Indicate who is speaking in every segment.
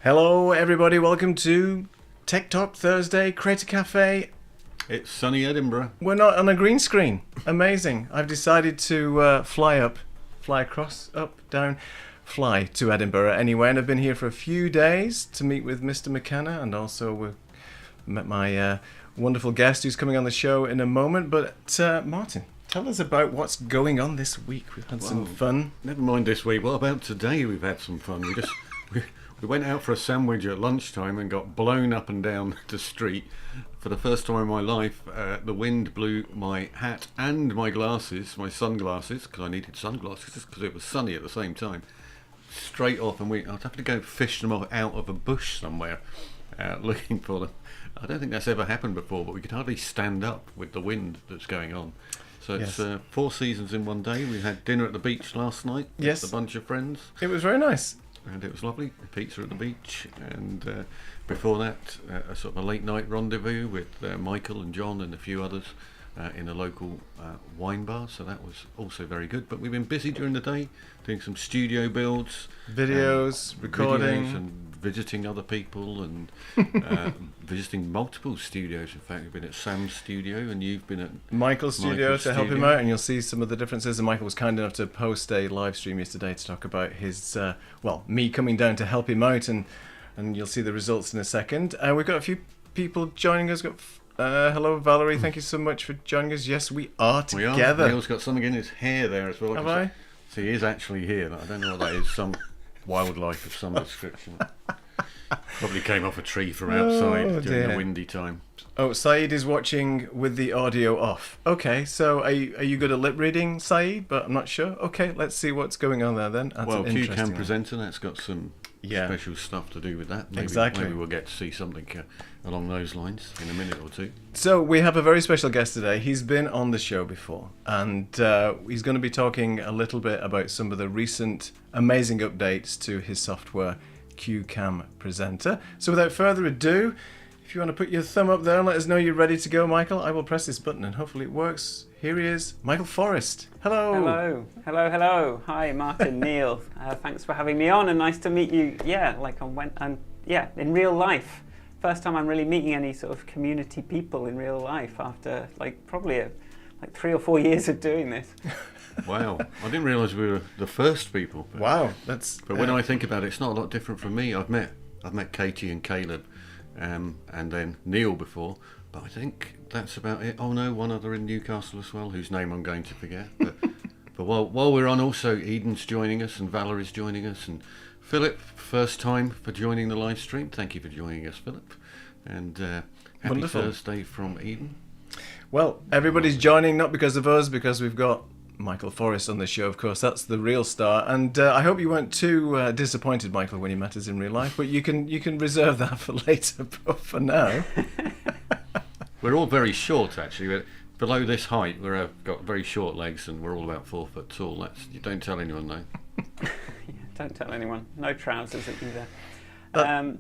Speaker 1: Hello, everybody. Welcome to Tech Talk Thursday, Creator Cafe.
Speaker 2: It's sunny Edinburgh.
Speaker 1: We're not on a green screen. Amazing. I've decided to fly across, up, down, fly to Edinburgh anyway. And I've been here for a few days to meet with Mr. McKenna, and also we met my wonderful guest who's coming on the show in a moment. But Martin, tell us about what's going on this week. We've had some fun.
Speaker 2: Never mind this week. What about today? We've had some fun. We went out for a sandwich at lunchtime and got blown up and down the street. For the first time in my life, the wind blew my hat and my glasses, my sunglasses, because I needed sunglasses because it was sunny at the same time, straight off, and I'd have to go fish them out of a bush somewhere, looking for them. I don't think that's ever happened before, but we could hardly stand up with the wind that's going on. So it's 4 seasons in one day. We had dinner at the beach last night with a bunch of friends.
Speaker 1: It was very nice.
Speaker 2: And it was lovely, pizza at the beach, and before that a sort of a late night rendezvous with Michael and John and a few others in a local wine bar, so that was also very good. But we've been busy during the day doing some studio builds,
Speaker 1: videos, recording,
Speaker 2: and visiting other people, and visiting multiple studios. In fact, we've been at Sam's studio, and you've been at
Speaker 1: Michael's studio to help him out, and you'll see some of the differences. And Michael was kind enough to post a live stream yesterday to talk about his, me coming down to help him out, and you'll see the results in a second. We've got a few people joining us. Hello, Valerie. Thank you so much for joining us. Yes, we are together.
Speaker 2: Neil's got something in his hair there as well.
Speaker 1: Have I?
Speaker 2: So he is actually here. I don't know what that is. Some wildlife of some description. Probably came off a tree from outside during the windy time.
Speaker 1: Oh, Saeed is watching with the audio off. Okay, so are you good at lip reading, Saeed? But I'm not sure. Okay, let's see what's going on there then. That's
Speaker 2: Cuecam presenter, that's got some special stuff to do with that. Maybe we'll get to see something along those lines in a minute or two.
Speaker 1: So we have a very special guest today. He's been on the show before, and he's going to be talking a little bit about some of the recent amazing updates to his software, Cuecam Presenter. So without further ado, if you want to put your thumb up there and let us know you're ready to go, Michael, I will press this button and hopefully it works. Here he is, Michael Forrest. Hello.
Speaker 3: Hello. Hi, Martin, Neil. Thanks for having me on, and nice to meet you. In real life. First time I'm really meeting any sort of community people in real life after probably 3 or 4 years of doing this.
Speaker 2: Wow, I didn't realise we were the first people.
Speaker 1: Wow,
Speaker 2: But when I think about it, it's not a lot different from me. I've met Katie and Caleb, and then Neil before, but I think that's about it. Oh no, one other in Newcastle as well, whose name I'm going to forget. But while we're on, also Eden's joining us and Valerie's joining us, and Philip, first time for joining the live stream. Thank you for joining us, Philip, and happy
Speaker 1: Wonderful.
Speaker 2: Thursday from Eden.
Speaker 1: Well, everybody's joining not because of us, because we've got Michael Forrest on the show, of course. That's the real star, and I hope you weren't too disappointed, Michael, when you met us in real life. But you can reserve that for later. But for now,
Speaker 2: we're all very short, actually. We're below this height, we've got very short legs, and we're all about 4 foot tall. You don't tell anyone, though.
Speaker 3: Don't tell anyone. No trousers either.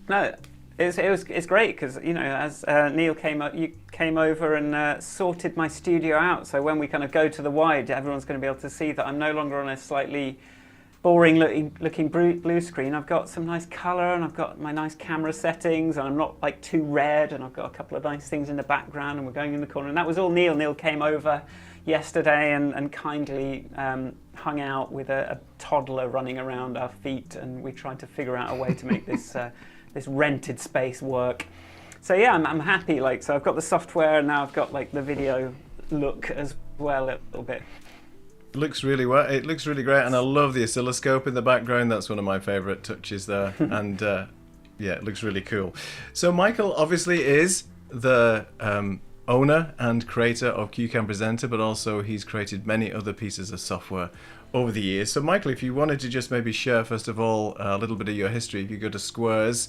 Speaker 3: No. It's great because as Neil you came over and sorted my studio out. So when we kind of go to the wide, everyone's going to be able to see that I'm no longer on a slightly boring looking blue screen. I've got some nice colour, and I've got my nice camera settings, and I'm not too red, and I've got a couple of nice things in the background, and we're going in the corner. And that was all Neil. Neil came over yesterday and kindly hung out with a toddler running around our feet, and we tried to figure out a way to make this this rented space work. So yeah, I'm happy. So I've got the software, and now I've got the video look as well a little bit.
Speaker 1: it looks really great, and I love the oscilloscope in the background. That's one of my favourite touches there, and it looks really cool. So Michael obviously is the owner and creator of Cuecam Presenter, but also he's created many other pieces of software over the years. So Michael, if you wanted to just maybe share first of all a little bit of your history, if you go to Squares,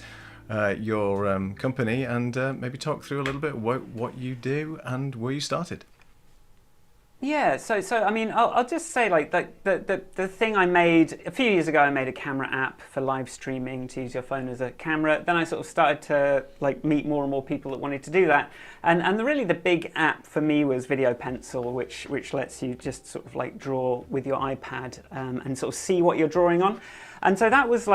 Speaker 1: your company, and maybe talk through a little bit what you do and where you started.
Speaker 3: Yeah, so I mean, I'll just say like the thing I made a few years ago. I made a camera app for live streaming to use your phone as a camera. Then I sort of started to like meet more and more people that wanted to do that. And really the big app for me was Video Pencil, which lets you just sort of like draw with your iPad and sort of see what you're drawing on. And so that was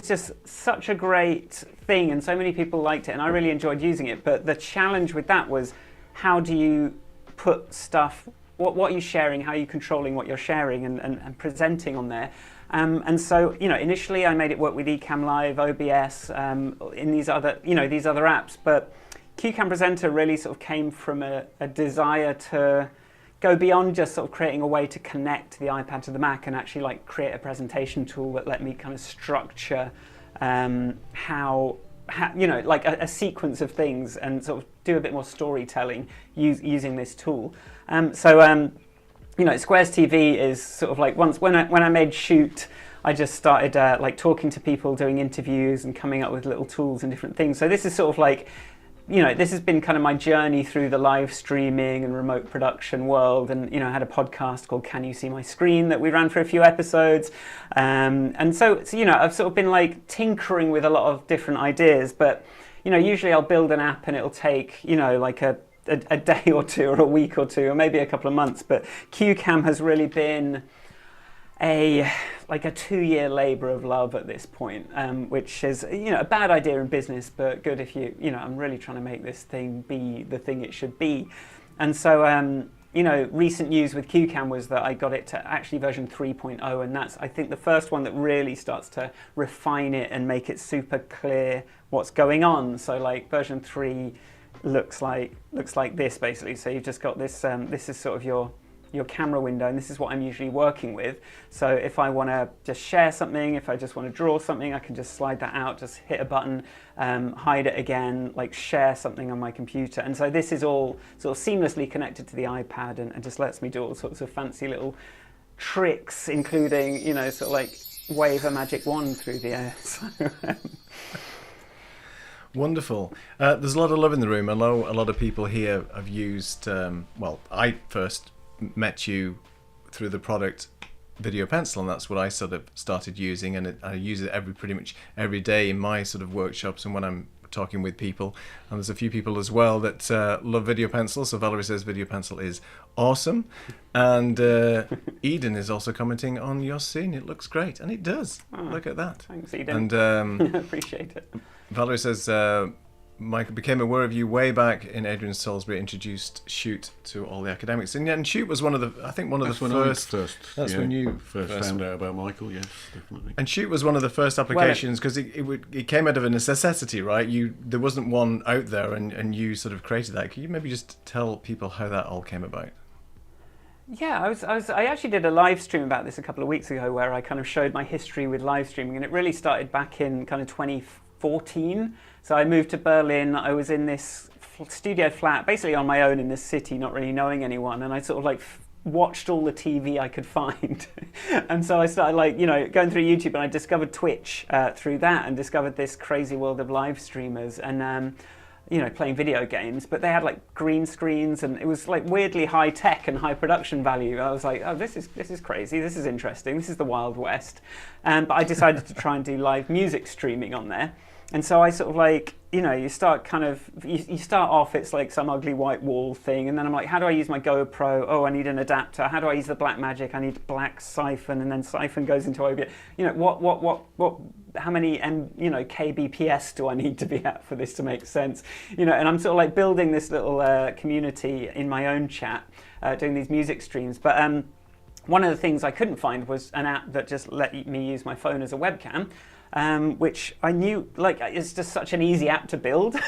Speaker 3: just such a great thing, and so many people liked it, and I really enjoyed using it. But the challenge with that was, how do you put stuff, what are you sharing, how are you controlling what you're sharing and presenting on there? And so, initially I made it work with Ecamm Live, OBS, in these other apps, but Cuecam Presenter really sort of came from a desire to go beyond just sort of creating a way to connect the iPad to the Mac and actually like create a presentation tool that let me kind of structure how like a sequence of things and sort of do a bit more storytelling using this tool. Squares TV is sort of like when I made Shoot, I just started like talking to people, doing interviews and coming up with little tools and different things. So this is sort of like, this has been kind of my journey through the live streaming and remote production world. And, I had a podcast called Can You See My Screen that we ran for a few episodes. And so, I've sort of been like tinkering with a lot of different ideas, but, usually I'll build an app and it'll take, like a day or two or a week or two or maybe a couple of months. But Cuecam has really been a 2-year labor of love at this point, which is a bad idea in business, but good if I'm really trying to make this thing be the thing it should be. And so recent news with Cuecam was that I got it to actually version 3.0, and that's, I think, the first one that really starts to refine it and make it super clear what's going on. So like version 3 looks like this basically. So you've just got this this is sort of your camera window, and this is what I'm usually working with. So if I want to just share something, if I just want to draw something, I can just slide that out, just hit a button, hide it again, like share something on my computer. And so this is all sort of seamlessly connected to the iPad and just lets me do all sorts of fancy little tricks, including, sort of like wave a magic wand through the air. So,
Speaker 1: wonderful. There's a lot of love in the room. I know a lot of people here have used, I first met you through the product Video Pencil, and that's what I sort of started using, and I use it pretty much every day in my sort of workshops and when I'm talking with people. And there's a few people as well that love Video Pencil, so Valerie says Video Pencil is awesome, and Eden is also commenting on your scene. It looks great, and it does. Look at that.
Speaker 3: Thanks, Eden.
Speaker 1: And
Speaker 3: appreciate it.
Speaker 1: Valerie says Michael became aware of you way back in Adrian Salisbury, introduced Shoot to all the academics, and Shoot was one of the first. That's when you
Speaker 2: first found out about Michael. Yes, definitely.
Speaker 1: And Shoot was one of the first applications because it came out of a necessity, right? There wasn't one out there, and you sort of created that. Can you maybe just tell people how that all came about?
Speaker 3: Yeah, I actually did a live stream about this a couple of weeks ago where I kind of showed my history with live streaming, and it really started back in kind of 2014. So I moved to Berlin. I was in this studio flat, basically on my own in this city, not really knowing anyone, and I sort of like watched all the TV I could find. And so I started going through YouTube, and I discovered Twitch through that, and discovered this crazy world of live streamers and playing video games. But they had like green screens, and it was like weirdly high tech and high production value. I was like, oh, this is crazy. This is interesting. This is the Wild West. But I decided to try and do live music streaming on there. And so I sort of you start you start off, it's like some ugly white wall thing, and then I'm like, how do I use my GoPro? Oh, I need an adapter. How do I use the Blackmagic? I need black siphon, and then siphon goes into OBS. How many kbps do I need to be at for this to make sense? And I'm sort of like building this little community in my own chat, doing these music streams. But one of the things I couldn't find was an app that just let me use my phone as a webcam. Which I knew, it's just such an easy app to build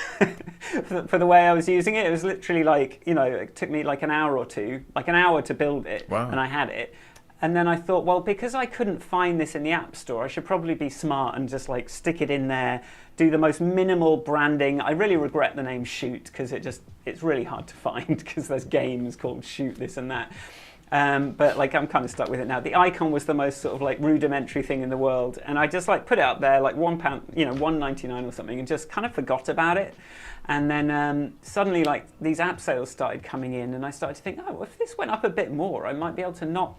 Speaker 3: for the way I was using it. It was literally it took me like an hour or two, like an hour to build it.
Speaker 1: Wow.
Speaker 3: And I had it. And then I thought, well, because I couldn't find this in the App Store, I should probably be smart and just stick it in there, do the most minimal branding. I really regret the name Shoot because it's really hard to find because there's games called Shoot this and that. But like I'm kind of stuck with it now. The icon was the most sort of like rudimentary thing in the world, and I just like put it up there like £1, £1.99 or something, and just kind of forgot about it. And then suddenly like these app sales started coming in, and I started to think, oh, well, if this went up a bit more, I might be able to not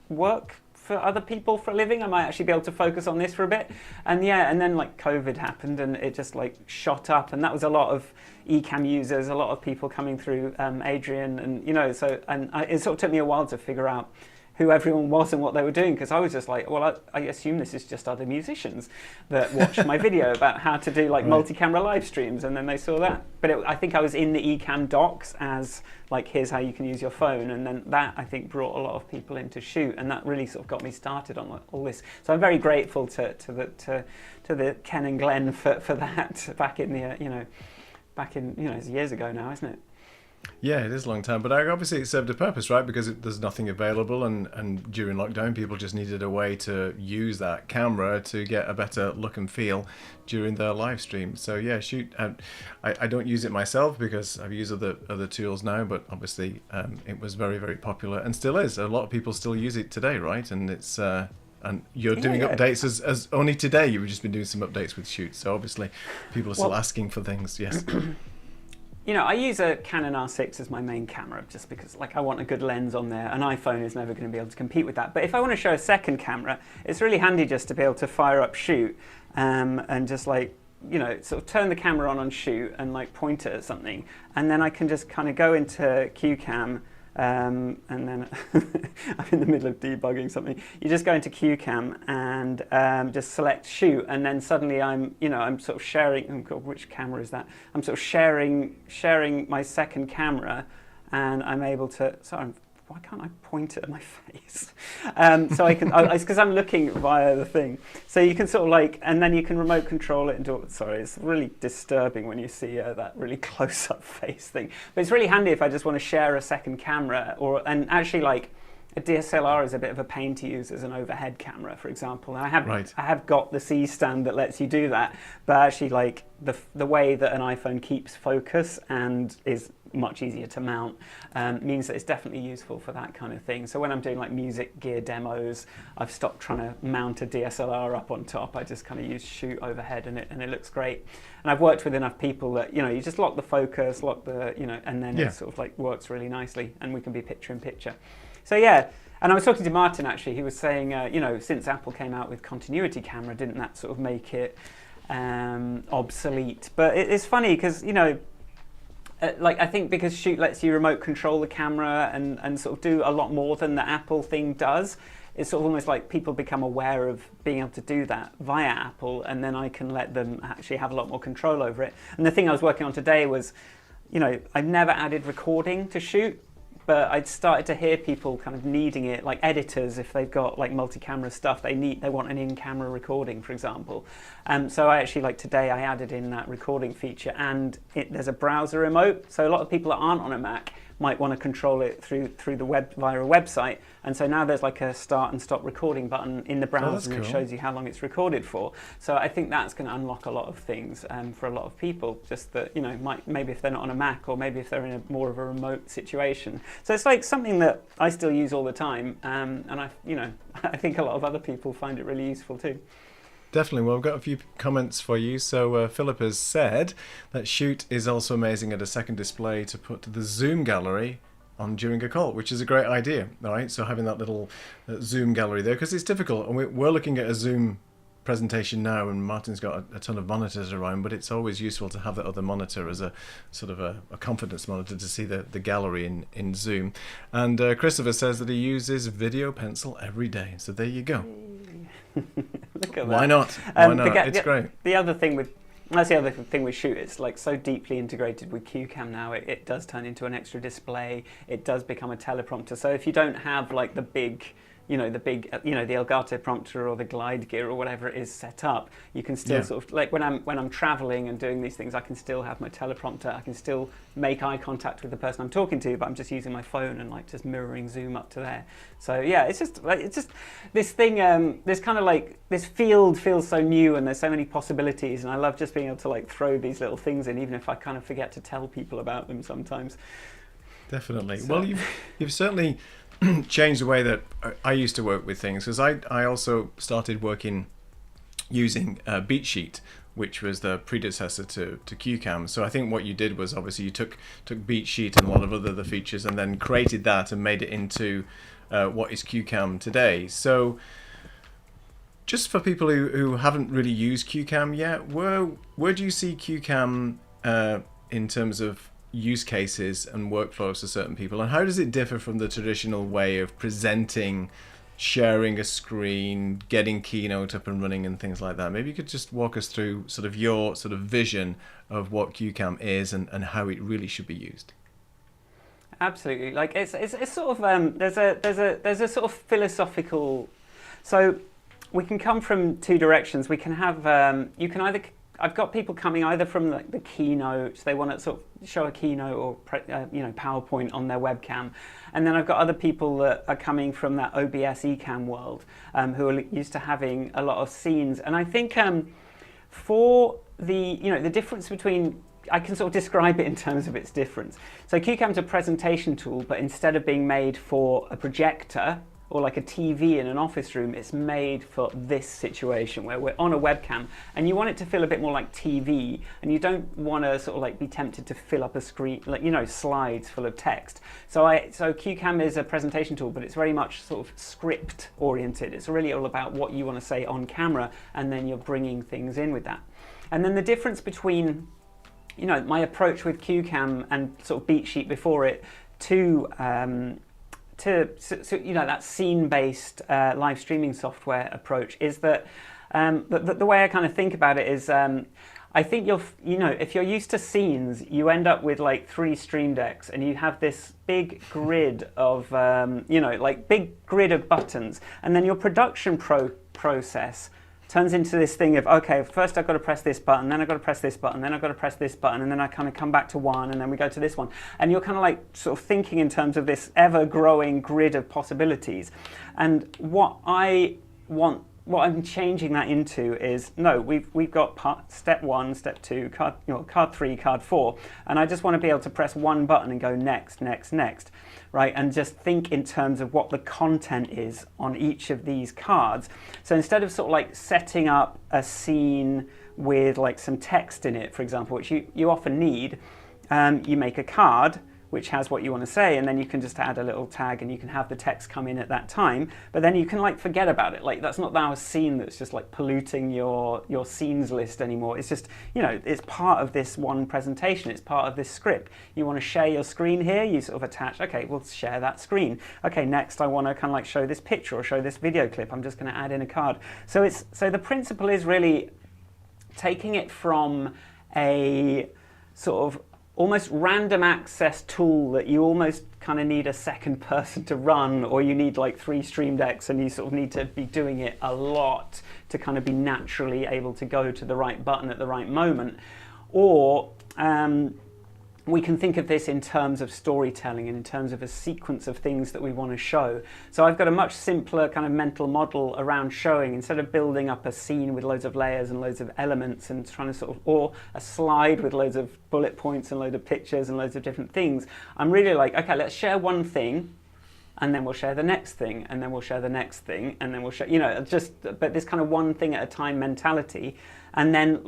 Speaker 3: work for other people for a living. I might actually be able to focus on this for a bit. And yeah, and then like COVID happened, and it just like shot up, and that was a lot of Ecamm users, a lot of people coming through Adrian, and it sort of took me a while to figure out who everyone was and what they were doing, because I was just like, well, I assume this is just other musicians that watched my video about how to do like multi-camera live streams, and then they saw that. But I think I was in the Ecamm docs as like, here's how you can use your phone, and then that I think brought a lot of people into Shoot, and that really sort of got me started on all this. So I'm very grateful to the Ken and Glenn for that back in the it's years ago now, isn't it?
Speaker 1: Yeah, it is a long time, but obviously it served a purpose, right? Because there's nothing available, and during lockdown, people just needed a way to use that camera to get a better look and feel during their live stream. So yeah, Shoot. I don't use it myself because I've used other tools now, but obviously it was very, very popular and still is. A lot of people still use it today, right? And it's and you're doing updates as only today. You've just been doing some updates with Shoot, so obviously people are still asking for things. Yes.
Speaker 3: I use a Canon R6 as my main camera just because like I want a good lens on there. An iPhone is never going to be able to compete with that. But if I want to show a second camera, it's really handy just to be able to fire up Shoot and just like, sort of turn the camera on Shoot and like point it at something. And then I can just kind of go into Cuecam and then I'm in the middle of debugging something. You just go into Cuecam and just select Shoot, and then suddenly I'm sort of sharing. Oh God, which camera is that? I'm sort of sharing my second camera, and I'm able to. Sorry, why can't I point it at my face? So I can. It's because I'm looking via the thing. So you can sort of like, and then you can remote control it and do it. Sorry, it's really disturbing when you see that really close-up face thing. But it's really handy if I just want to share a second camera, and actually like a DSLR is a bit of a pain to use as an overhead camera, for example. And I have got the C stand that lets you do that, but actually like the way that an iPhone keeps focus and is much easier to mount means that it's definitely useful for that kind of thing. So when I'm doing like music gear demos, I've stopped trying to mount a DSLR up on top. I just kind of use Shoot overhead, and it looks great. And I've worked with enough people that you just lock the focus, and then it sort of like works really nicely, and we can be picture in picture. So yeah. And I was talking to Martin actually. He was saying, since Apple came out with continuity camera, didn't that sort of make it obsolete? But it's funny because I think because Shoot lets you remote control the camera and sort of do a lot more than the Apple thing does, it's sort of almost like people become aware of being able to do that via Apple, and then I can let them actually have a lot more control over it. And the thing I was working on today was, I've never added recording to Shoot, but I'd started to hear people kind of needing it, like editors, if they've got like multi-camera stuff, they want an in-camera recording, for example. So I actually, like today, I added in that recording feature, and there's a browser remote. So a lot of people that aren't on a Mac might want to control it through the web via a website, and so now there's like a start and stop recording button in the browser, and it shows you how long it's recorded for. So I think that's going to unlock a lot of things for a lot of people, just that maybe if they're not on a Mac, or maybe if they're in more of a remote situation. So it's like something that I still use all the time, and I think a lot of other people find it really useful too.
Speaker 1: Definitely. Well, I've got a few comments for you. So Philip has said that Shoot is also amazing at a second display to put the Zoom gallery on during a call, which is a great idea. All right. So having that little Zoom gallery there, because it's difficult. And we're looking at a Zoom presentation now, and Martin's got a ton of monitors around, but it's always useful to have that other monitor as a sort of a confidence monitor to see the gallery in Zoom. And Christopher says that he uses Video Pencil every day. So there you go.
Speaker 3: Look at that.
Speaker 1: Why not? Why not? It's great.
Speaker 3: That's the other thing with Shoot. It's like so deeply integrated with Cuecam now. It does turn into an extra display. It does become a teleprompter. So if you don't have like the Elgato prompter or the Glide Gear or whatever it is set up, you can still sort of, like when I'm traveling and doing these things, I can still have my teleprompter. I can still make eye contact with the person I'm talking to, but I'm just using my phone and like just mirroring Zoom up to there. So yeah, it's just this thing. This kind of like this field feels so new, and there's so many possibilities, and I love just being able to like throw these little things in, even if I kind of forget to tell people about them sometimes.
Speaker 1: Definitely. So. Well, you've certainly changed the way that I used to work with things, because I also started working using BeatSheet, which was the predecessor to Cuecam. So I think what you did was, obviously, you took BeatSheet and a lot of other features and then created that and made it into what is Cuecam today. So just for people who haven't really used Cuecam yet, where do you see Cuecam in terms of use cases and workflows for certain people, and how does it differ from the traditional way of presenting, sharing a screen, getting Keynote up and running and things like that? Maybe you could just walk us through sort of your sort of vision of what Cuecam is and how it really should be used.
Speaker 3: Absolutely. Like it's sort of there's a sort of philosophical. So we can come from two directions. We can have you can either. I've got people coming either from the keynote, they want to sort of show a keynote or PowerPoint on their webcam, and then I've got other people that are coming from that OBS Ecamm world, who are used to having a lot of scenes. And I think for the difference between, I can sort of describe it in terms of its difference. So Cuecam's a presentation tool, but instead of being made for a projector or like a TV in an office room, it's made for this situation where we're on a webcam and you want it to feel a bit more like TV, and you don't want to sort of like be tempted to fill up a screen, like, slides full of text. So Cuecam is a presentation tool, but it's very much sort of script oriented. It's really all about what you want to say on camera, and then you're bringing things in with that. And then the difference between, my approach with Cuecam and sort of BeatSheet before it to that scene-based live streaming software approach is that the way I kind of think about it is I think if you're used to scenes, you end up with like 3 Stream Decks and you have this big grid of big grid of buttons, and then your production process turns into this thing of, okay, first I've got to press this button, then I've got to press this button, then I've got to press this button, and then I kind of come back to one, and then we go to this one. And you're kind of like sort of thinking in terms of this ever-growing grid of possibilities. And what I'm changing that into is, no, we've got step 1, step 2, card 3, card 4, and I just want to be able to press one button and go next, next, next, right? And just think in terms of what the content is on each of these cards. So instead of sort of like setting up a scene with like some text in it, for example, which you often need, you make a card which has what you want to say, and then you can just add a little tag and you can have the text come in at that time, but then you can like forget about it. Like that's not now a scene that's just like polluting your scenes list anymore. It's just, it's part of this one presentation, it's part of this script. You want to share your screen here, you sort of attach, okay, we'll share that screen. Okay, next I want to kind of like show this picture or show this video clip, I'm just going to add in a card. So the principle is really taking it from a sort of almost random access tool that you almost kind of need a second person to run, or you need like 3 Stream Decks and you sort of need to be doing it a lot to kind of be naturally able to go to the right button at the right moment. Or we can think of this in terms of storytelling and in terms of a sequence of things that we want to show. So I've got a much simpler kind of mental model around showing. Instead of building up a scene with loads of layers and loads of elements and trying to sort of, or a slide with loads of bullet points and loads of pictures and loads of different things, I'm really like, okay, let's share one thing, and then we'll share the next thing, and then we'll share the next thing, and then we'll share, but this kind of one thing at a time mentality. And then,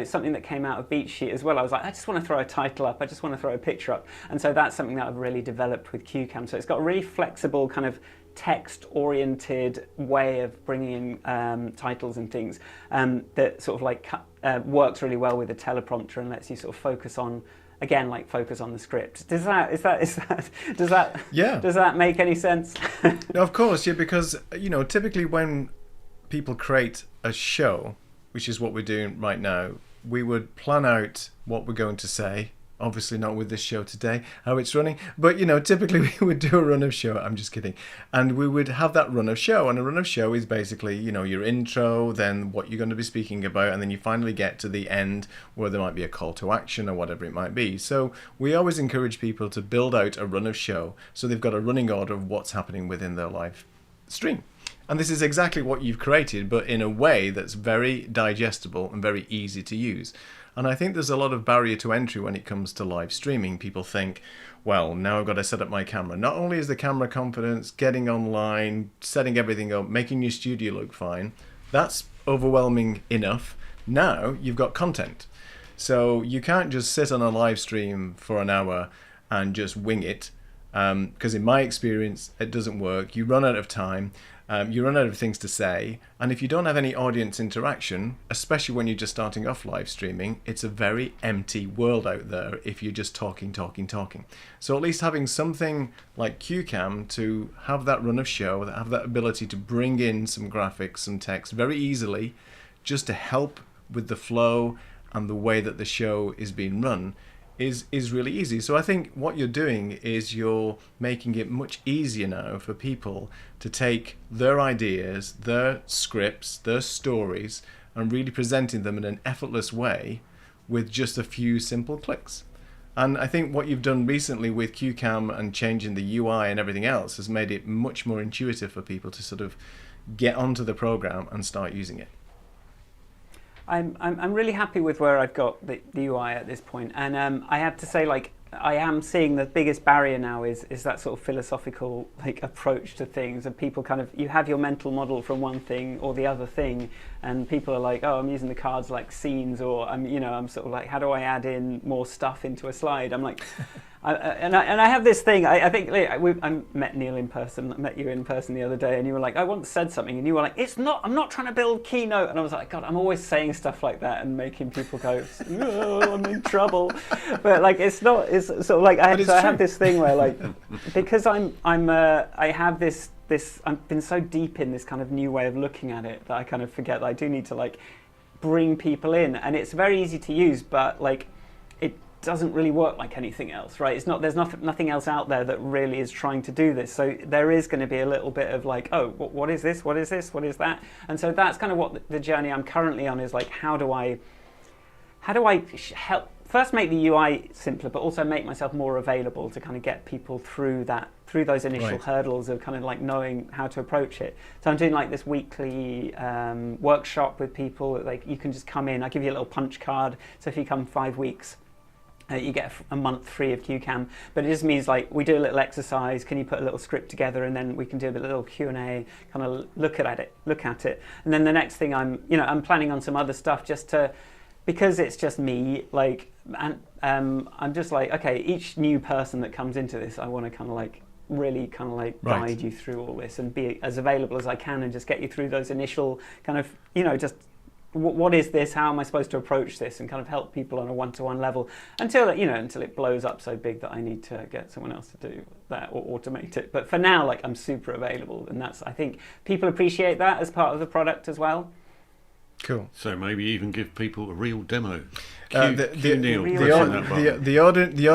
Speaker 3: something that came out of BeatSheet as well, I was like, I just want to throw a title up, I just want to throw a picture up. And so that's something that I've really developed with Cuecam. So it's got a really flexible kind of text-oriented way of bringing in titles and things that sort of like works really well with the teleprompter and lets you sort of focus on the script. Does that make any sense?
Speaker 1: No, of course, yeah, because typically when people create a show, which is what we're doing right now, we would plan out what we're going to say. Obviously not with this show today, how it's running, but typically we would do a run of show. I'm just kidding. And we would have that run of show, and a run of show is basically your intro, then what you're going to be speaking about, and then you finally get to the end where there might be a call to action or whatever it might be. So we always encourage people to build out a run of show so they've got a running order of what's happening within their live stream. And this is exactly what you've created, but in a way that's very digestible and very easy to use. And I think there's a lot of barrier to entry when it comes to live streaming. People think, well, now I've got to set up my camera. Not only is the camera confidence, getting online, setting everything up, making your studio look fine, that's overwhelming enough. Now you've got content. So you can't just sit on a live stream for an hour and just wing it. Because in my experience, it doesn't work. You run out of time. You run out of things to say, and if you don't have any audience interaction, especially when you're just starting off live streaming, it's a very empty world out there if you're just talking. So at least having something like Cuecam to have that run of show, have that ability to bring in some graphics, some text very easily, just to help with the flow and the way that the show is being run, is really easy. So I think what you're doing is you're making it much easier now for people to take their ideas, their scripts, their stories, and really presenting them in an effortless way with just a few simple clicks. And I think what you've done recently with Cuecam and changing the UI and everything else has made it much more intuitive for people to sort of get onto the program and start using it.
Speaker 3: I'm really happy with where I've got the UI at this point, and I have to say, like, I am seeing the biggest barrier now is that sort of philosophical like approach to things, and people kind of, you have your mental model from one thing or the other thing, and people are like, oh, I'm using the cards like scenes, or I'm sort of like, how do I add in more stuff into a slide? I'm like, I have this thing. I think I met Neil in person. I met you in person the other day, and you were like, I once said something, and you were like, I'm not trying to build Keynote, and I was like, God, I'm always saying stuff like that and making people go, oh, I'm in trouble. But like, it's not. It's sort of like I have this thing where like, because I have this I've been so deep in this kind of new way of looking at it that I kind of forget that I do need to like bring people in, and it's very easy to use, but like it doesn't really work like anything else, right? It's not, there's nothing else out there that really is trying to do this. So there is going to be a little bit of like, oh, what is this? What is this? What is that? And so that's kind of what the journey I'm currently on is, like, how do I help first make the UI simpler, but also make myself more available to kind of get people through those initial hurdles of kind of like knowing how to approach it. So I'm doing like this weekly workshop with people. Like, you can just come in, I give you a little punch card. So if you come 5 weeks, you get a month free of Cuecam, but it just means like we do a little exercise. Can you put a little script together, and then we can do a little Q&A, kind of look at it, and then the next thing I'm planning on some other stuff just to, because it's just me, like, and I'm just like, okay, each new person that comes into this, I want to kind of like really kind of like guide you through all this and be as available as I can, and just get you through those initial kind of, just what is this? How am I supposed to approach this? And kind of help people on a one-to-one level until it blows up so big that I need to get someone else to do that or automate it. But for now, like, I'm super available, and I think people appreciate that as part of the product as well.
Speaker 1: Cool.
Speaker 2: So maybe even give people a real demo.
Speaker 1: The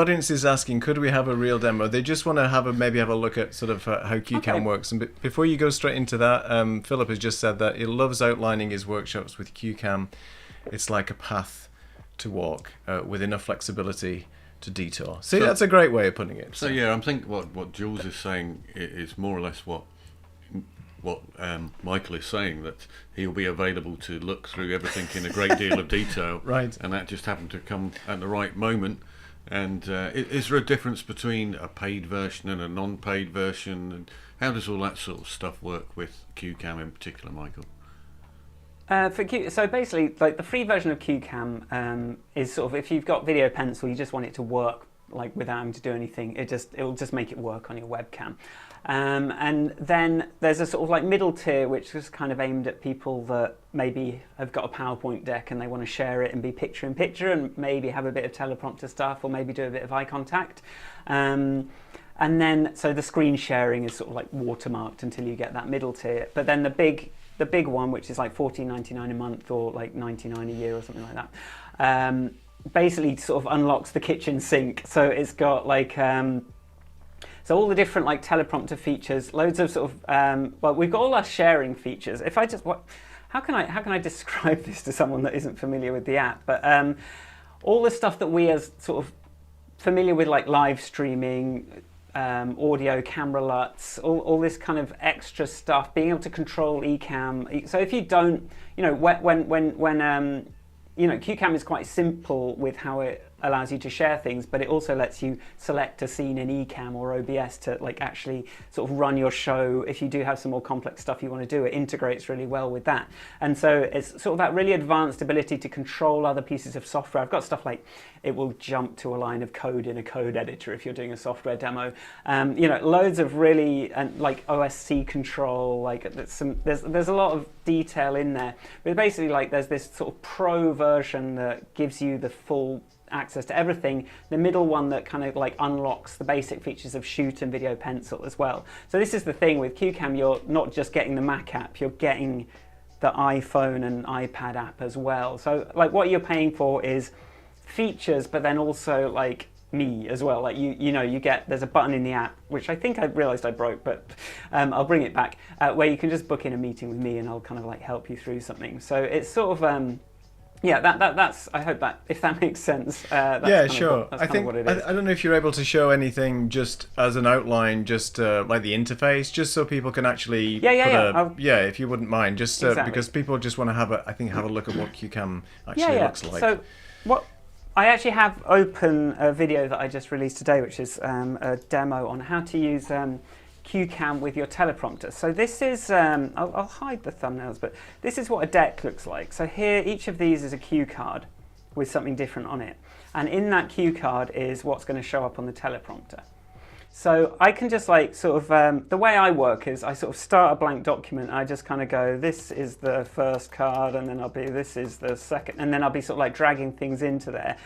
Speaker 1: audience is asking, could we have a real demo? They just want to have a look at sort of how Cuecam works. And before you go straight into that, Philip has just said that he loves outlining his workshops with Cuecam. It's like a path to walk with enough flexibility to detour. See, that's a great way of putting it.
Speaker 2: So yeah, I'm thinking what Jules is saying is more or less what Michael is saying, that he'll be available to look through everything in a great deal of detail,
Speaker 1: right? And
Speaker 2: that just happened to come at the right moment. And is there a difference between a paid version and a non-paid version, and how does all that sort of stuff work with Cuecam in particular, Michael?
Speaker 3: So basically, like, the free version of Cuecam is sort of, if you've got Video Pencil, you just want it to work like without having to do anything. It'll just make it work on your webcam. And then there's a sort of like middle tier, which is kind of aimed at people that maybe have got a PowerPoint deck and they want to share it and be picture in picture and maybe have a bit of teleprompter stuff or maybe do a bit of eye contact. And then, so the screen sharing is sort of like watermarked until you get that middle tier. But then the big one, which is like $14.99 a month or like $99 a year or something like that, basically sort of unlocks the kitchen sink. So it's got like, so all the different like teleprompter features, loads of sort of, well, we've got all our sharing features. If I just, how can I describe this to someone that isn't familiar with the app? But all the stuff that we as sort of familiar with, like live streaming, audio, camera LUTs, all this kind of extra stuff, being able to control Ecamm. So if you don't, when Cuecam is quite simple with how it allows you to share things, but it also lets you select a scene in Ecamm or OBS to like actually sort of run your show. If you do have some more complex stuff you want to do, it integrates really well with that. And so it's sort of that really advanced ability to control other pieces of software. I've got stuff like it will jump to a line of code in a code editor if you're doing a software demo. Loads of really like OSC control. Like there's a lot of detail in there. But basically, like there's this sort of pro version that gives you the full access to everything, the middle one that kind of like unlocks the basic features of Shoot and Video Pencil as well. So this is the thing with Cuecam, you're not just getting the Mac app, you're getting the iPhone and iPad app as well. So like what you're paying for is features, but then also like me as well. Like you get, there's a button in the app, which I think I realized I broke, but I'll bring it back, where you can just book in a meeting with me and I'll kind of like help you through something. So it's sort of that's. I hope that if that makes sense. That's
Speaker 1: sure.
Speaker 3: I think what it is.
Speaker 1: I don't know if you're able to show anything just as an outline, just like the interface, just so people can actually. If you wouldn't mind, just
Speaker 3: exactly.
Speaker 1: because people just want to have a look at what Cuecam actually looks like.
Speaker 3: So what I actually have open a video that I just released today, which is a demo on how to use Cuecam with your teleprompter. So this is, I'll hide the thumbnails, but this is what a deck looks like. So here, each of these is a cue card with something different on it. And in that cue card is what's going to show up on the teleprompter. So I can just like sort of, the way I work is I sort of start a blank document. I just kind of go, this is the first card, and then this is the second, and then I'll be sort of like dragging things into there.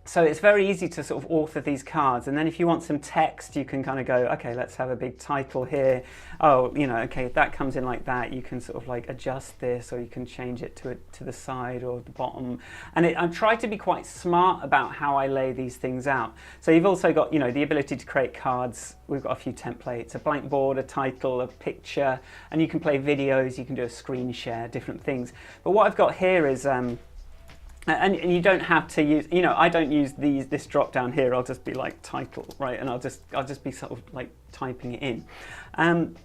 Speaker 3: So it's very easy to sort of author these cards, and then if you want some text, you can kind of go, okay, let's have a big title here. Oh, okay, that comes in like that. You can sort of like adjust this, or you can change it to the side or the bottom. And I try to be quite smart about how I lay these things out. So you've also got, the ability to create cards. We've got a few templates, a blank board, a title, a picture, and you can play videos, you can do a screen share, different things. But what I've got here is, and you don't have to use, I don't use this drop down here. I'll just be like title, right? And I'll just be sort of like typing it in.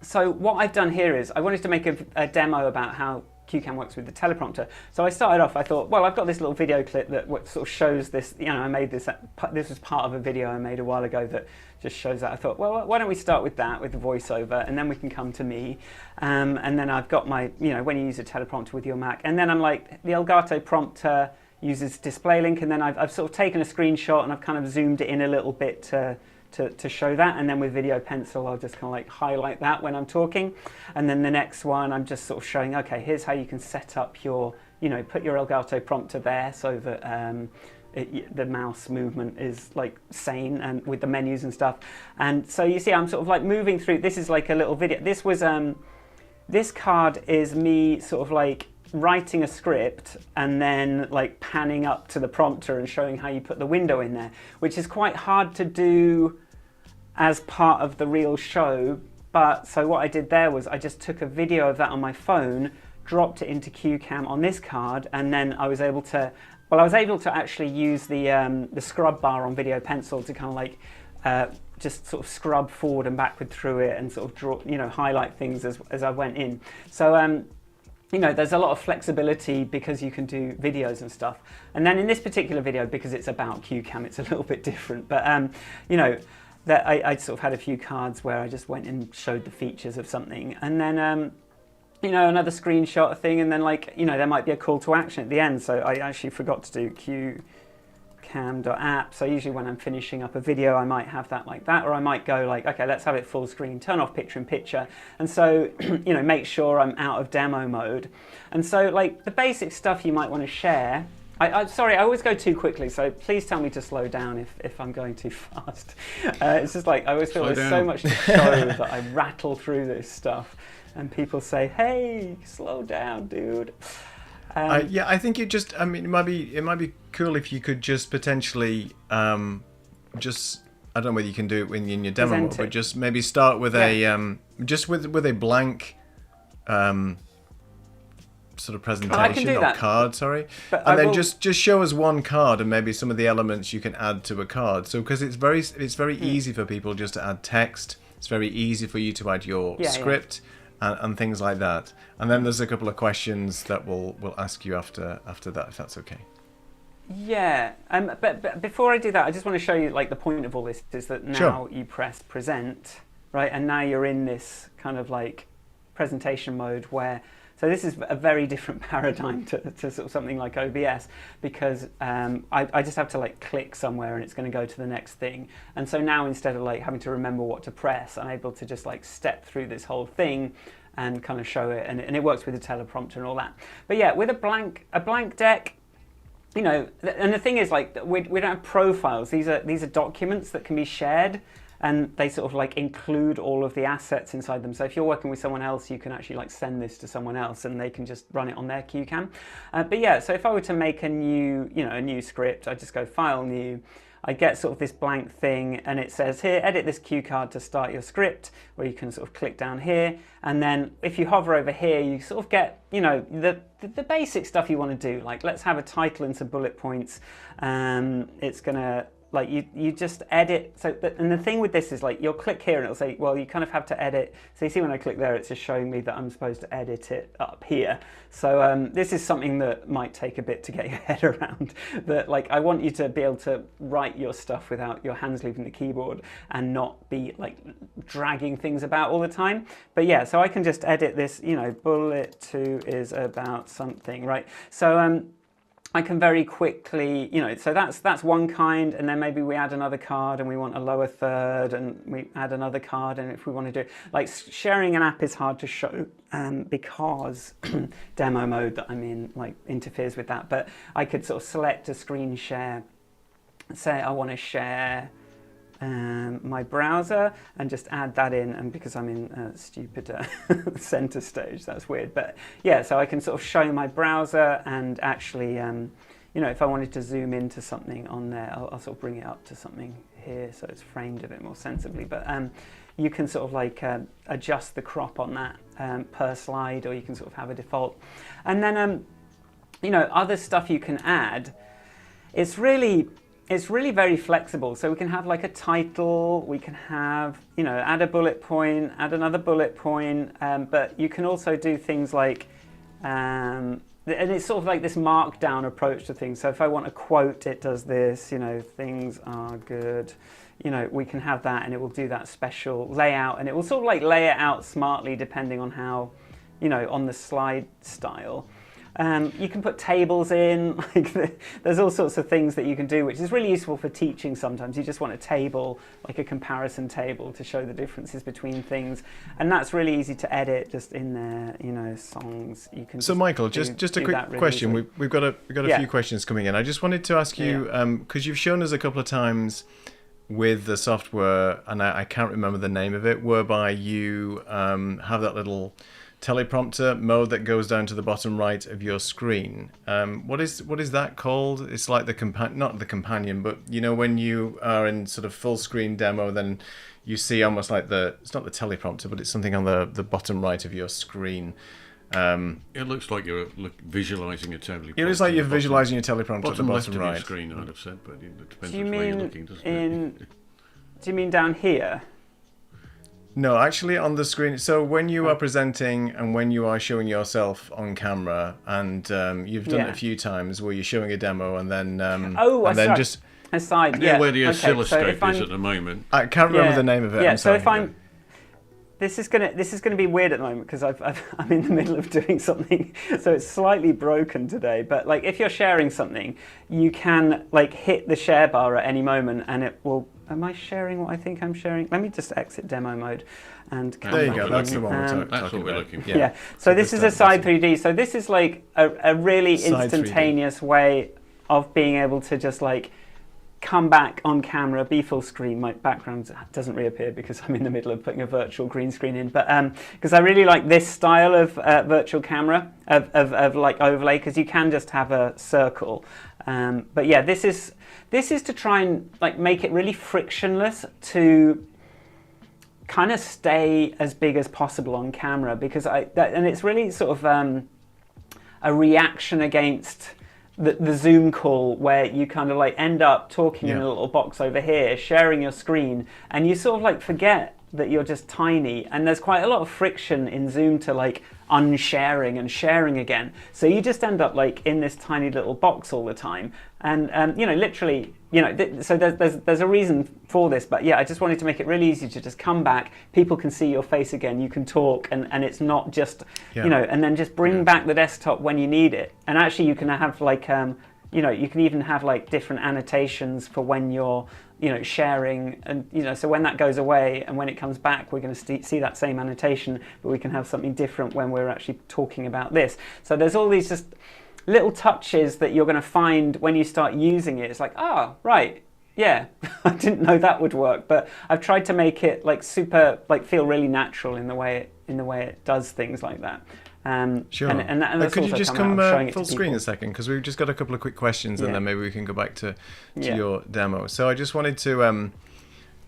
Speaker 3: So what I've done here is I wanted to make a demo about how Cuecam works with the teleprompter. So I started off, I thought, well, I've got this little video clip that sort of shows this, I made this was part of a video I made a while ago that just shows that. I thought, well, why don't we start with that, with the voiceover, and then we can come to me. And then I've got my, when you use a teleprompter with your Mac, and then I'm like, the Elgato prompter uses display link, and then I've sort of taken a screenshot and I've kind of zoomed it in a little bit to show that, and then with Video Pencil I'll just kind of like highlight that when I'm talking, and then the next one I'm just sort of showing, okay, here's how you can set up your, put your Elgato prompter there so that the mouse movement is like sane and with the menus and stuff. And so you see I'm sort of like moving through, this is like a little video. This was, this card is me sort of like writing a script and then like panning up to the prompter and showing how you put the window in there, which is quite hard to do as part of the real show. But so what I did there was I just took a video of that on my phone, dropped it into Cuecam on this card, and then I was able to actually use the scrub bar on Video Pencil to kind of like just sort of scrub forward and backward through it and sort of draw, highlight things as I went in. So there's a lot of flexibility because you can do videos and stuff. And then in this particular video, because it's about Cuecam, it's a little bit different. But that I sort of had a few cards where I just went and showed the features of something, and then another screenshot thing, and then like there might be a call to action at the end. So I actually forgot to do Cuecam.app. So usually when I'm finishing up a video, I might have that like that, or I might go like, okay, let's have it full screen, turn off picture in picture, and so make sure I'm out of demo mode. And so like the basic stuff you might want to share. I'm sorry, I always go too quickly, so please tell me to slow down if I'm going too fast. It's just like I always feel there's so much to show that I rattle through this stuff, and people say, "Hey, slow down, dude."
Speaker 1: I think it just. I mean, it might be cool if you could just potentially just. I don't know whether you can do it in your demo mode, but just maybe start with a just with a blank. Sort of presentation or card, sorry, but and then just show us one card and maybe some of the elements you can add to a card. So because it's very easy for people just to add text. It's very easy for you to add your script, and things like that. And then there's a couple of questions that we'll ask you after that, if that's okay.
Speaker 3: Yeah, but before I do that, I just want to show you like the point of all this is that now
Speaker 1: Sure.
Speaker 3: you press present, right, and now you're in this kind of like presentation mode where. So this is a very different paradigm to sort of something like OBS, because I just have to like click somewhere and it's going to go to the next thing. And so now instead of like having to remember what to press, I'm able to just like step through this whole thing and kind of show it, and it works with the teleprompter and all that. But yeah, with a blank deck. You know, and the thing is, like, we don't have profiles. These are documents that can be shared, and they sort of like include all of the assets inside them. So if you're working with someone else, you can actually like send this to someone else, and they can just run it on their Cuecam. But yeah, so if I were to make a new script, I just go File, New. I get sort of this blank thing, and it says here, edit this cue card to start your script, where you can sort of click down here, and then if you hover over here, you sort of get, you know, the basic stuff you want to do, like let's have a title and some bullet points. It's gonna, like, you just edit. So, and the thing with this is, like, you'll click here and it'll say, well, you kind of have to edit. So you see when I click there, it's just showing me that I'm supposed to edit it up here. So this is something that might take a bit to get your head around. That, like, I want you to be able to write your stuff without your hands leaving the keyboard and not be like dragging things about all the time. But yeah, so I can just edit this, you know, bullet 2 is about something, right? So I can very quickly, you know, so that's one kind, and then maybe we add another card and we want a lower third, and we add another card, and if we want to do, like, sharing an app is hard to show because demo mode that I'm in, like, interferes with that, but I could sort of select a screen share, say I want to share my browser, and just add that in, and because I'm in stupid center stage, that's weird, but yeah, so I can sort of show my browser, and actually, you know, if I wanted to zoom into something on there, I'll sort of bring it up to something here so it's framed a bit more sensibly, but you can sort of like adjust the crop on that per slide, or you can sort of have a default, and then you know, other stuff you can add. It's really very flexible. So we can have like a title, we can have, you know, add a bullet point, add another bullet point, but you can also do things like, and it's sort of like this markdown approach to things. So if I want a quote, it does this, you know, things are good. You know, we can have that, and it will do that special layout, and it will sort of like lay it out smartly depending on how, you know, on the slide style. You can put tables in, like there's all sorts of things that you can do, which is really useful for teaching sometimes. You just want a table, like a comparison table, to show the differences between things. And that's really easy to edit just in there, you know, songs. You can.
Speaker 1: So Michael, just a quick question.
Speaker 3: Really
Speaker 1: we've got a few questions coming in. I just wanted to ask you, because you've shown us a couple of times with the software, and I can't remember the name of it, whereby you have that little teleprompter mode that goes down to the bottom right of your screen. What is that called? It's like not the companion, but you know, when you are in sort of full screen demo, then you see almost like it's not the teleprompter, but it's something on the bottom right of your screen.
Speaker 2: It looks like you're visualizing a teleprompter.
Speaker 1: It looks like you're visualizing your teleprompter at the
Speaker 2: bottom left
Speaker 1: bottom
Speaker 2: of
Speaker 1: right.
Speaker 2: your screen, I'd have said, but it depends
Speaker 3: Do you
Speaker 2: which way you're
Speaker 3: mean
Speaker 2: looking, doesn't it?
Speaker 3: do you mean down here?
Speaker 1: No, actually on the screen. So when you are presenting and when you are showing yourself on camera, and you've done it a few times where you're showing a demo and then just
Speaker 3: aside,
Speaker 2: where the oscilloscope is at the moment.
Speaker 1: I can't remember the name of it.
Speaker 3: Yeah,
Speaker 1: I'm
Speaker 3: so
Speaker 1: sorry.
Speaker 3: if this is gonna be weird at the moment because I'm in the middle of doing something, so it's slightly broken today. But like, if you're sharing something, you can like hit the share bar at any moment, and it will. Am I sharing what I think I'm sharing? Let me just exit demo mode and come
Speaker 1: there you
Speaker 3: back
Speaker 1: go.
Speaker 3: in.
Speaker 1: That's the one we're talking
Speaker 2: That's what we're
Speaker 1: about.
Speaker 2: looking for.
Speaker 3: Yeah. So this is a side 3D. So this is like a really
Speaker 1: Side 3D.
Speaker 3: instantaneous way of being able to just like come back on camera, be full screen. My background doesn't reappear because I'm in the middle of putting a virtual green screen in, but because I really like this style of virtual camera of like overlay, because you can just have a circle. But yeah, this is to try and like make it really frictionless to kind of stay as big as possible on camera, because and it's really sort of a reaction against the Zoom call, where you kind of like end up talking in a little box over here, sharing your screen, and you sort of like forget that you're just tiny, and there's quite a lot of friction in Zoom to like unsharing and sharing again. So you just end up like in this tiny little box all the time, and you know, literally, you know, so there's a reason for this. But yeah, I just wanted to make it really easy to just come back. People can see your face again. You can talk, and it's not just you know, and then just bring back the desktop when you need it. And actually, you can have like you know, you can even have like different annotations for when you're, you know, sharing, and you know, so when that goes away and when it comes back, we're going to see that same annotation, but we can have something different when we're actually talking about this. So there's all these just little touches that you're going to find when you start using it. It's like, oh, right, yeah, I didn't know that would work, but I've tried to make it like super, like feel really natural in the way it does things like that.
Speaker 1: Sure.
Speaker 3: And that's
Speaker 1: could you
Speaker 3: also
Speaker 1: just
Speaker 3: come
Speaker 1: come full screen a second, because we've just got a couple of quick questions, and then maybe we can go back to your demo. So I just wanted to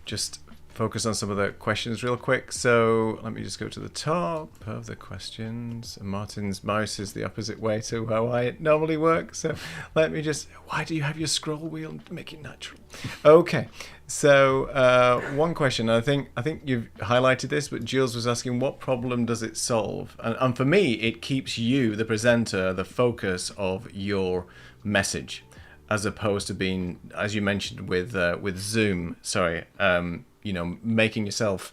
Speaker 1: just focus on some of the questions real quick. So let me just go to the top of the questions. Martin's mouse is the opposite way to how I normally work. So let me just, why do you have your scroll wheel? Make it natural. Okay. So one question, I think you've highlighted this, but Jules was asking, what problem does it solve? And for me, it keeps you, the presenter, the focus of your message, as opposed to being, as you mentioned with Zoom, you know, making yourself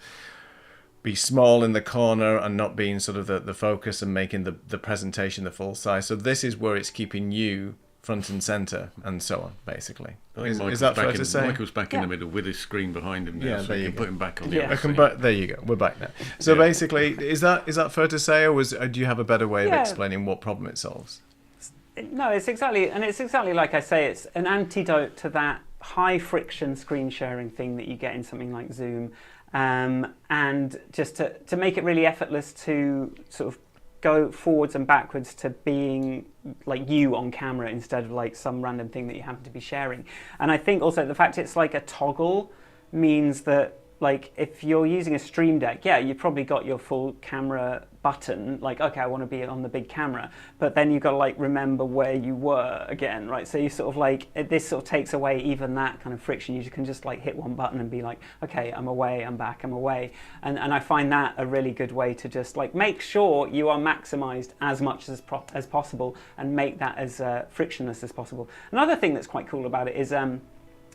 Speaker 1: be small in the corner and not being sort of the focus and making the presentation the full size. So this is where it's keeping you front and center and so on, basically. Is that fair to say?
Speaker 2: Michael's back in the middle with his screen behind him now, so you can put him back on the other side.
Speaker 1: There you go. We're back now. So basically, is that fair to say, or do you have a better way of explaining what problem it solves?
Speaker 3: No, it's exactly like I say. It's an antidote to that high friction screen sharing thing that you get in something like Zoom, and just to make it really effortless to sort of go forwards and backwards to being like you on camera instead of like some random thing that you happen to be sharing. And I think also the fact it's like a toggle means that, like, if you're using a Stream Deck, you've probably got your full camera button, like, okay, I want to be on the big camera, but then you've got to like remember where you were again, right? So you sort of like, this sort of takes away even that kind of friction. You can just like hit one button and be like, okay, I'm away, I'm back, I'm away. And I find that a really good way to just like make sure you are maximized as much as possible and make that as frictionless as possible. Another thing that's quite cool about it is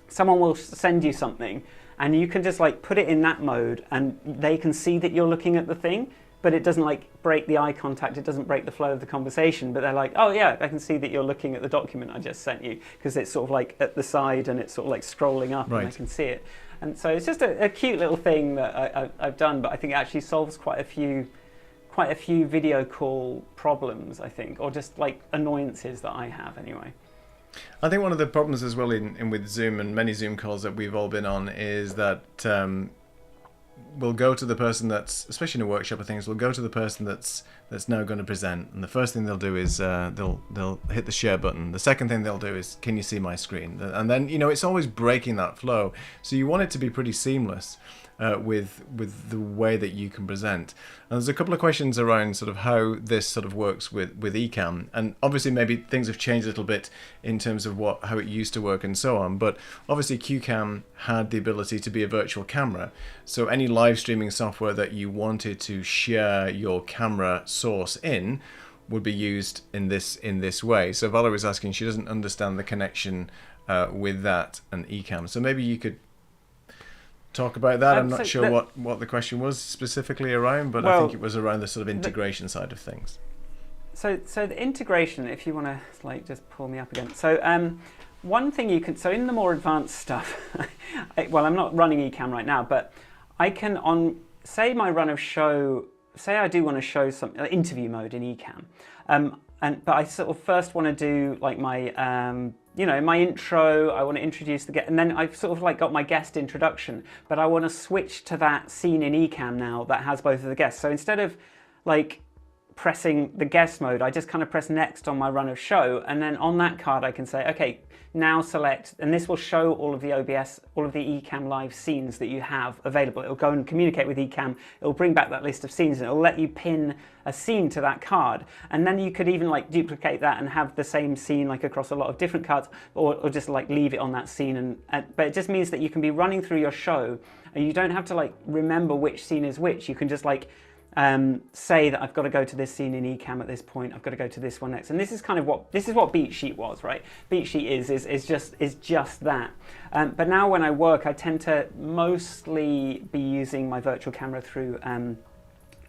Speaker 3: someone will send you something and you can just like put it in that mode and they can see that you're looking at the thing, but it doesn't like break the eye contact, it doesn't break the flow of the conversation, but they're like, oh yeah, I can see that you're looking at the document I just sent you, because it's sort of like at the side and it's sort of like scrolling up and I can see it. And so it's just a cute little thing that I've done, but I think it actually solves quite a few video call problems, I think, or just like annoyances that I have anyway.
Speaker 1: I think one of the problems as well in with Zoom and many Zoom calls that we've all been on is that we'll go to the person that's, especially in a workshop of things, we'll go to the person that's now going to present, and the first thing they'll do is they'll hit the share button. The second thing they'll do is, can you see my screen? And then, you know, it's always breaking that flow. So you want it to be pretty seamless with the way that you can present. And there's a couple of questions around sort of how this sort of works with Ecamm, and obviously maybe things have changed a little bit in terms of how it used to work and so on, but obviously Cuecam had the ability to be a virtual camera, so any live streaming software that you wanted to share your camera source in would be used in this way. So Valerie was asking, she doesn't understand the connection with that and Ecamm, so maybe you could talk about that. I'm not sure what the question was specifically around, but I think it was around the sort of integration side of things.
Speaker 3: So the integration, if you want to like just pull me up again. So one thing you can, so in the more advanced stuff, well, I'm not running Ecamm right now, but I can say my run of show, say I do want to show some interview mode in Ecamm, but I sort of first want to do like my my intro, I want to introduce the guest, and then I've sort of like got my guest introduction, but I want to switch to that scene in Ecamm now that has both of the guests. So instead of like pressing the guest mode, I just kind of press next on my run of show, and then on that card I can say, okay, now select, and this will show all of the OBS, all of the Ecamm live scenes that you have available. It'll go and communicate with Ecamm, it'll bring back that list of scenes, and it'll let you pin a scene to that card. And then you could even like duplicate that and have the same scene like across a lot of different cards, or just like leave it on that scene. But it just means that you can be running through your show, and you don't have to like remember which scene is which. You can just like say that I've got to go to this scene in Ecamm at this point, I've got to go to this one next. And this is kind of what Beat Sheet was, right? Beat Sheet is just that. But now when I work, I tend to mostly be using my virtual camera through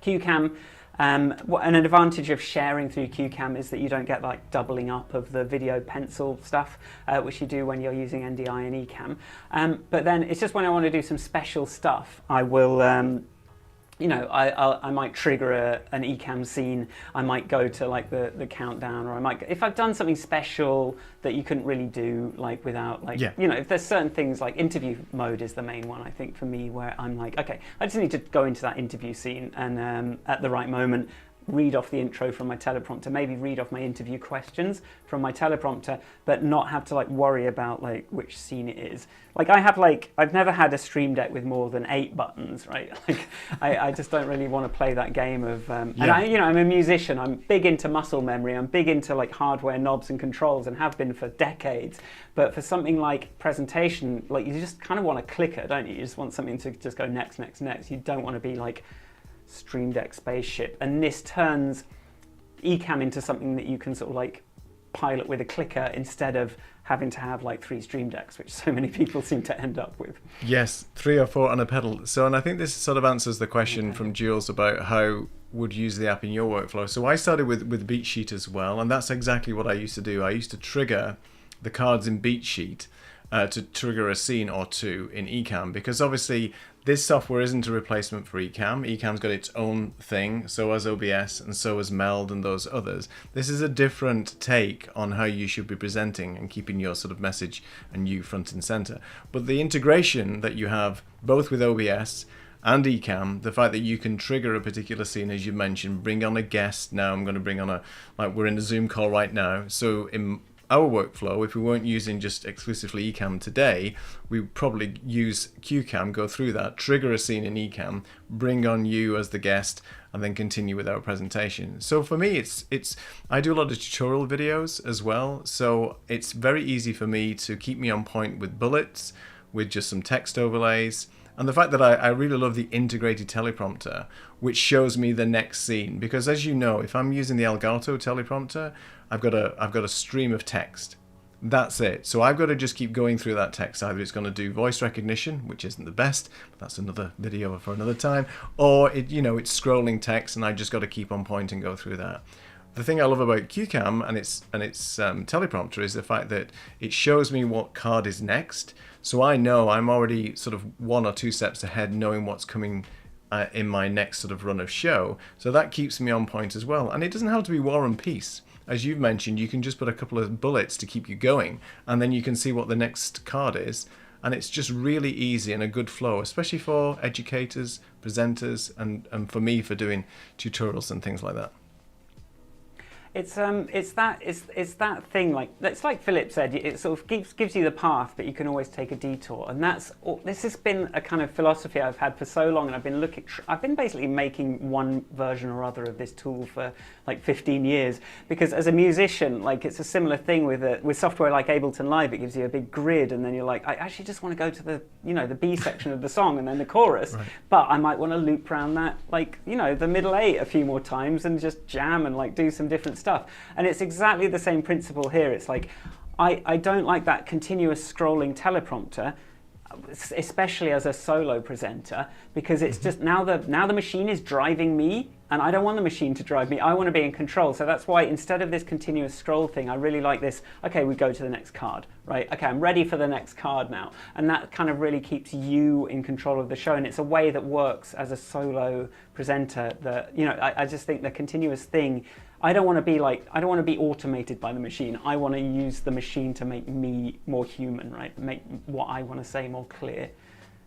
Speaker 3: Cuecam. And an advantage of sharing through Cuecam is that you don't get like doubling up of the video pencil stuff, which you do when you're using NDI and Ecamm. But then it's just when I want to do some special stuff, I will I might trigger an Ecamm scene. I might go to like the countdown, or I might, if I've done something special that you couldn't really do like without like, if there's certain things like interview mode is the main one, I think, for me, where I'm like, okay, I just need to go into that interview scene and at the right moment, read off the intro from my teleprompter, maybe read off my interview questions from my teleprompter, but not have to like worry about like which scene it is. Like I've never had a Stream Deck with more than 8 buttons, right? Like I just don't really want to play that game of, and I'm a musician, I'm big into muscle memory, I'm big into like hardware knobs and controls, and have been for decades. But for something like presentation, like you just kind of want a clicker, don't you? You just want something to just go next, next, next. You don't want to be like Stream Deck spaceship, and this turns Ecamm into something that you can sort of like pilot with a clicker instead of having to have like 3 Stream Decks, which so many people seem to end up with.
Speaker 1: Yes, 3 or 4 on a pedal. So, and I think this sort of answers the question from Jules about how would you use the app in your workflow. So I started with Beat Sheet as well, and that's exactly what I used to do. I used to trigger the cards in Beat Sheet to trigger a scene or two in Ecamm, because obviously this software isn't a replacement for Ecamm. Ecamm's got its own thing, so has OBS, and so has Meld and those others. This is a different take on how you should be presenting and keeping your sort of message and you front and center. But the integration that you have both with OBS and Ecamm, the fact that you can trigger a particular scene, as you mentioned, bring on a guest. Now I'm going to bring on like we're in a Zoom call right now. So in our workflow, if we weren't using just exclusively Ecamm today, we would probably use Cuecam, go through that, trigger a scene in Ecamm, bring on you as the guest, and then continue with our presentation. So for me, it's I do a lot of tutorial videos as well, so it's very easy for me to keep me on point with bullets, with just some text overlays. And the fact that I really love the integrated teleprompter, which shows me the next scene. Because as you know, if I'm using the Elgato teleprompter, I've got a stream of text. That's it. So I've got to just keep going through that text. Either it's going to do voice recognition, which isn't the best, but that's another video for another time, or it's scrolling text, and I just got to keep on point and go through that. The thing I love about Cuecam and its teleprompter is the fact that it shows me what card is next. So I know I'm already sort of 1 or 2 steps ahead, knowing what's coming in my next sort of run of show. So that keeps me on point as well. And it doesn't have to be War and Peace. As you've mentioned, you can just put a couple of bullets to keep you going, and then you can see what the next card is. And it's just really easy and a good flow, especially for educators, presenters, and for me for doing tutorials and things like that.
Speaker 3: It's that thing, like it's like Philip said, it sort of gives you the path, but you can always take a detour, and this has been a kind of philosophy I've had for so long, and I've been basically making one version or other of this tool for like 15 years, because as a musician, like it's a similar thing with software like Ableton Live. It gives you a big grid, and then you're like, I actually just want to go to the B section of the song and then the chorus, right. But I might want to loop around that, like the middle 8 a few more times and just jam and like do some different stuff. And it's exactly the same principle here. It's like I don't like that continuous scrolling teleprompter, especially as a solo presenter, because it's just now the machine is driving me, and I don't want the machine to drive me. I want to be in control. So that's why instead of this continuous scroll thing, I really like this. Okay, we go to the next card, right? Okay, I'm ready for the next card now. And that kind of really keeps you in control of the show. And it's a way that works as a solo presenter that, I just think the continuous thing, I don't want to be automated by the machine. I want to use the machine to make me more human, right? Make what I want to say more clear.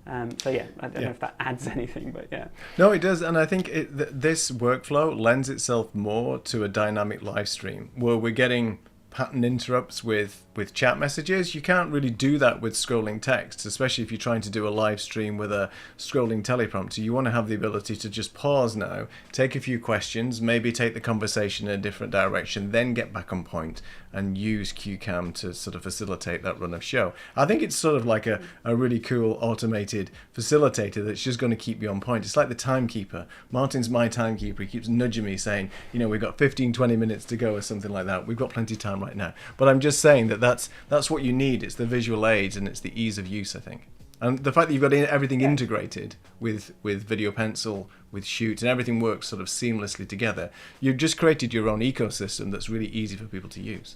Speaker 3: So yeah, I don't know if that adds anything, but yeah.
Speaker 1: No, it does, and I think this workflow lends itself more to a dynamic live stream where we're getting pattern interrupts with chat messages. You can't really do that with scrolling text, especially if you're trying to do a live stream with a scrolling teleprompter. You want to have the ability to just pause now, take a few questions, maybe take the conversation in a different direction, then get back on point and use Cuecam to sort of facilitate that run of show. I think it's sort of like a really cool automated facilitator that's just going to keep you on point. It's like the timekeeper. Martin's my timekeeper. He keeps nudging me saying, we've got 15-20 minutes to go or something like that. We've got plenty of time right now. But I'm just saying that's what you need. It's the visual aids and it's the ease of use, I think. And the fact that you've got everything integrated with Video Pencil, with Shoot, and everything works sort of seamlessly together, you've just created your own ecosystem that's really easy for people to use.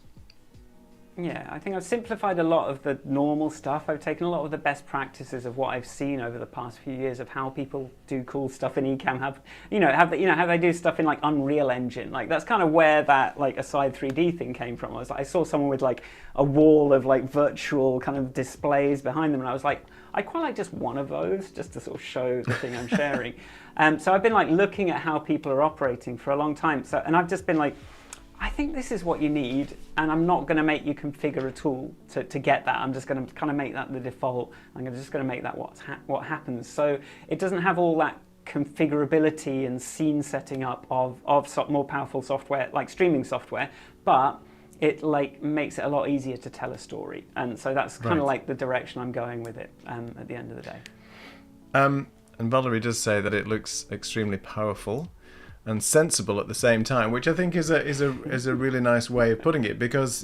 Speaker 3: Yeah, I think I've simplified a lot of the normal stuff. I've taken a lot of the best practices of what I've seen over the past few years of how people do cool stuff in Ecamm. How they do stuff in like Unreal Engine. Like that's kind of where that like Aside 3D thing came from. I saw someone with like a wall of like virtual kind of displays behind them, and I was like, I quite like just one of those just to sort of show the thing I'm sharing. So I've been like looking at how people are operating for a long time. And I've just been like, I think this is what you need, and I'm not going to make you configure a tool to get that. I'm just going to kind of make that the default. I'm just going to make that what happens. So it doesn't have all that configurability and scene setting up of more powerful software, like streaming software, but it like makes it a lot easier to tell a story. And so that's kind of like the direction I'm going with it at the end of the day.
Speaker 1: And Valerie does say that it looks extremely powerful and sensible at the same time, which I think is a really nice way of putting it, because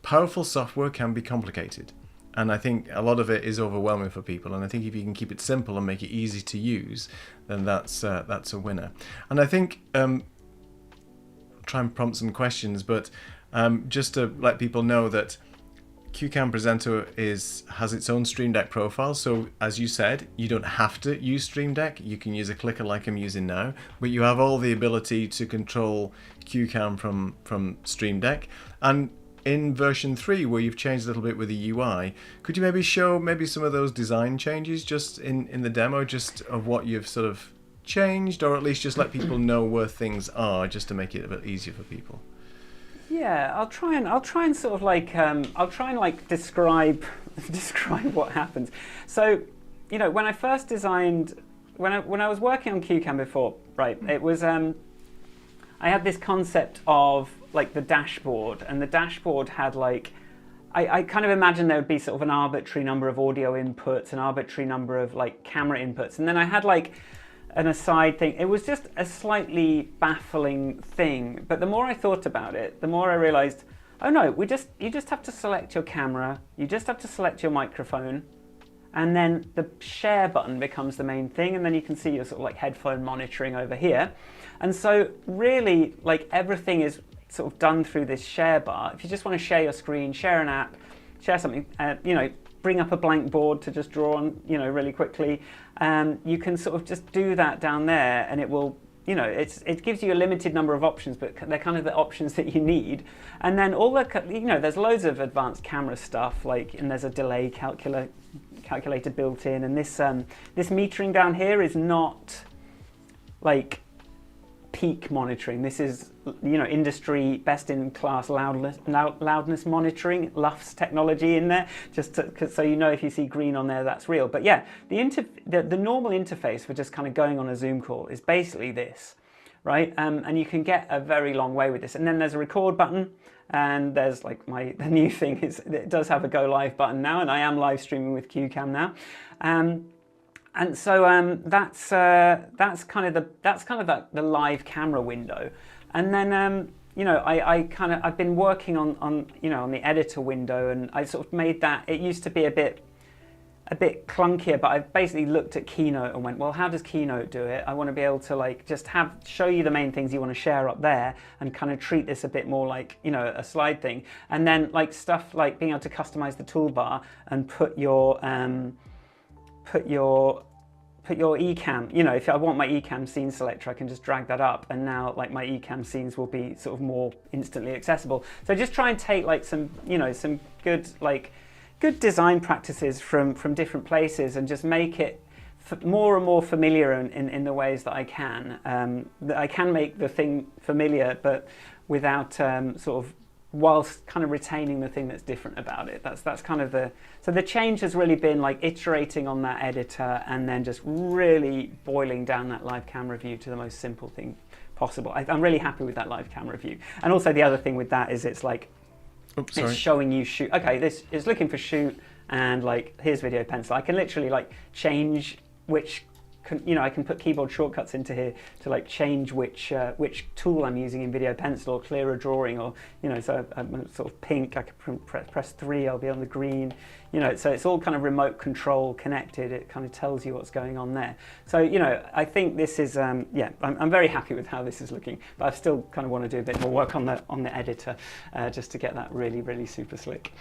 Speaker 1: powerful software can be complicated, and I think a lot of it is overwhelming for people. And I think if you can keep it simple and make it easy to use, then that's a winner. And I think try and prompt some questions, but just to let people know that Cuecam Presenter has its own Stream Deck profile. So as you said, you don't have to use Stream Deck. You can use a clicker like I'm using now, but you have all the ability to control Cuecam from Stream Deck. And in version 3, where you've changed a little bit with the UI, could you maybe show some of those design changes just in the demo, just of what you've sort of changed, or at least just let people know where things are, just to make it a bit easier for people?
Speaker 3: Yeah, I'll try and sort of like describe what happens. So, when I first designed, when I was working on Cuecam before, right, it was I had this concept of like the dashboard, and the dashboard had like I kind of imagined there would be sort of an arbitrary number of audio inputs, an arbitrary number of like camera inputs, and then I had like an aside thing. It was just a slightly baffling thing, but the more I thought about it, the more I realized, oh no, you just have to select your camera, you just have to select your microphone, and then the share button becomes the main thing, and then you can see your sort of like headphone monitoring over here. And so really like everything is sort of done through this share bar. If you just want to share your screen, share an app, share something, bring up a blank board to just draw on, really quickly. You can sort of just do that down there, and it will, it gives you a limited number of options, but they're kind of the options that you need. And then all the, there's loads of advanced camera stuff, and there's a delay calculator built in, and this metering down here is not like peak monitoring. This is industry best in class loudness monitoring, LUFS technology in there, just so if you see green on there, that's real. But yeah, the normal interface for just kind of going on a Zoom call is basically this, right? And you can get a very long way with this. And then there's a record button, and there's like the new thing is it does have a go live button now, and I am live streaming with Cuecam now. And so that's kind of the live camera window. And then I've been working on the editor window, and I sort of made that. It used to be a bit clunkier, but I've basically looked at Keynote and went, well, how does Keynote do it? I want to be able to like just show you the main things you want to share up there, and kind of treat this a bit more like a slide thing. And then like stuff like being able to customize the toolbar and put your Ecamm, if I want my Ecamm scene selector, I can just drag that up, and now like my Ecamm scenes will be sort of more instantly accessible. So just try and take like some good like good design practices from different places and just make it more and more familiar in the ways that I can. That I can make the thing familiar, but without sort of, whilst kind of retaining the thing that's different about it. That's kind of so the change has really been like iterating on that editor and then just really boiling down that live camera view to the most simple thing possible. I'm really happy with that live camera view. And also the other thing with that is it's like, it's showing you shoot. Okay, this is looking for shoot, and like here's video pencil. I can literally like change which, I can put keyboard shortcuts into here to like change which tool I'm using in video pencil, or clear a drawing, or so I'm sort of pink. I can press 3. I'll be on the green. So it's all kind of remote control connected. It kind of tells you what's going on there. So I think this is I'm very happy with how this is looking, but I still kind of want to do a bit more work on the editor just to get that really, really super slick.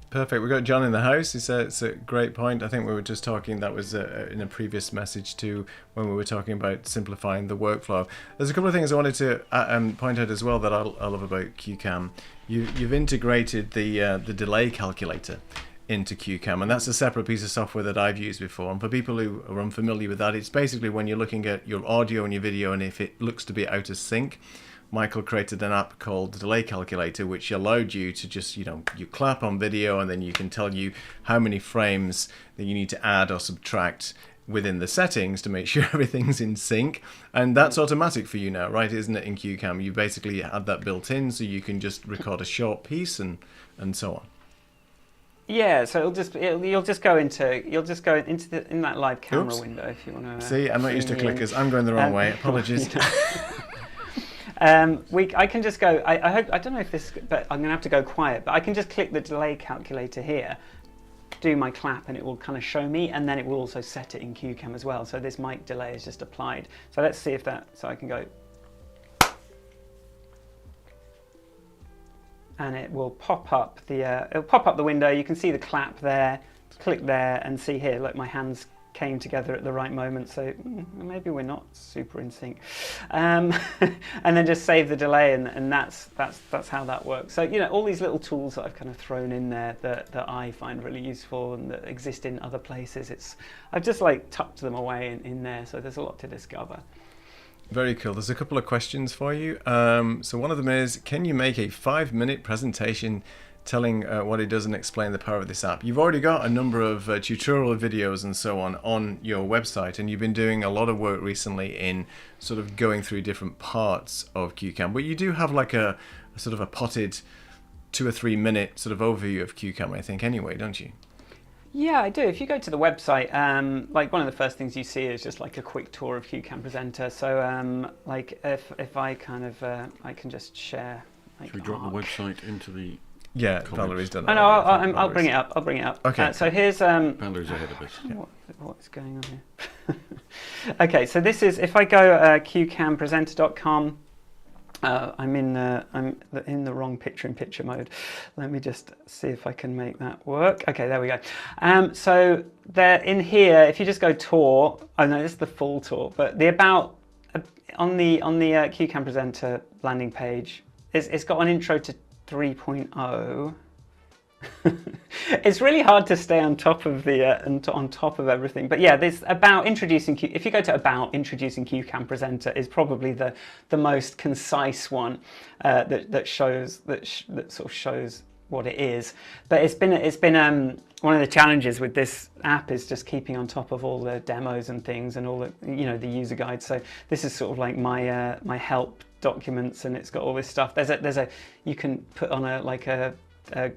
Speaker 1: Perfect. We've got John in the house. He said it's a great point. I think we were just talking, that was in a previous message too, when we were talking about simplifying the workflow. There's a couple of things I wanted to point out as well that I love about Cuecam. You've integrated the delay calculator into Cuecam, and that's a separate piece of software that I've used before. And for people who are unfamiliar with that, it's basically when you're looking at your audio and your video, and if it looks to be out of sync, Michael created an app called Delay Calculator, which allowed you to just, you clap on video, and then you can tell you how many frames that you need to add or subtract within the settings to make sure everything's in sync. And that's automatic for you now, right? Isn't it, in Cuecam? You basically had that built in, so you can just record a short piece and so on.
Speaker 3: Yeah, so you'll just go into in that live camera window if you want to.
Speaker 1: See, I'm not used to clickers. I'm going the wrong way. Apologies.
Speaker 3: I can just go. I don't know if this, but I'm going to have to go quiet. But I can just click the delay calculator here, do my clap, and it will kind of show me, and then it will also set it in Cuecam as well. So this mic delay is just applied. So let's see if that. So I can go, and it will pop up the window. You can see the clap there. Click there and see here. Look, my hands came together at the right moment, so maybe we're not super in sync, and then just save the delay, and that's how that works. So all these little tools that I've kind of thrown in there that I find really useful and that exist in other places, I've just like tucked them away in there, so there's a lot to discover.
Speaker 1: Very cool. There's a couple of questions for you. So one of them is, can you make a 5-minute presentation telling what it does and explain the power of this app? You've already got a number of tutorial videos and so on your website, and you've been doing a lot of work recently in sort of going through different parts of Cuecam, but you do have like a sort of a potted 2 or 3 minute sort of overview of Cuecam, I think, anyway, don't you?
Speaker 3: Yeah, I do. If you go to the website, like one of the first things you see is just like a quick tour of Cuecam Presenter. So like if I kind of I can just share. Like,
Speaker 2: should we drop the website into the?
Speaker 1: Yeah,
Speaker 2: comments?
Speaker 1: Valerie's done
Speaker 3: that.
Speaker 1: No,
Speaker 3: I'll bring it up.
Speaker 1: Okay.
Speaker 3: So here's
Speaker 2: Valerie's ahead of us.
Speaker 3: What's going on here? Okay, so this is, if I go cuecampresenter.com. I'm in the wrong picture-in-picture mode. Let me just see if I can make that work. Okay, there we go. So there in here, if you just go tour, oh no, this is the full tour, but the about on the Cuecam Presenter landing page, it's got an intro to 3.0. It's really hard to stay on top of on top of everything, but yeah, this about introducing if you go to about introducing Cuecam Presenter is probably the most concise one that sort of shows what it is. But it's been one of the challenges with this app is just keeping on top of all the demos and things and all the the user guides. So this is sort of like my my help documents, and it's got all this stuff. There's a you can put on a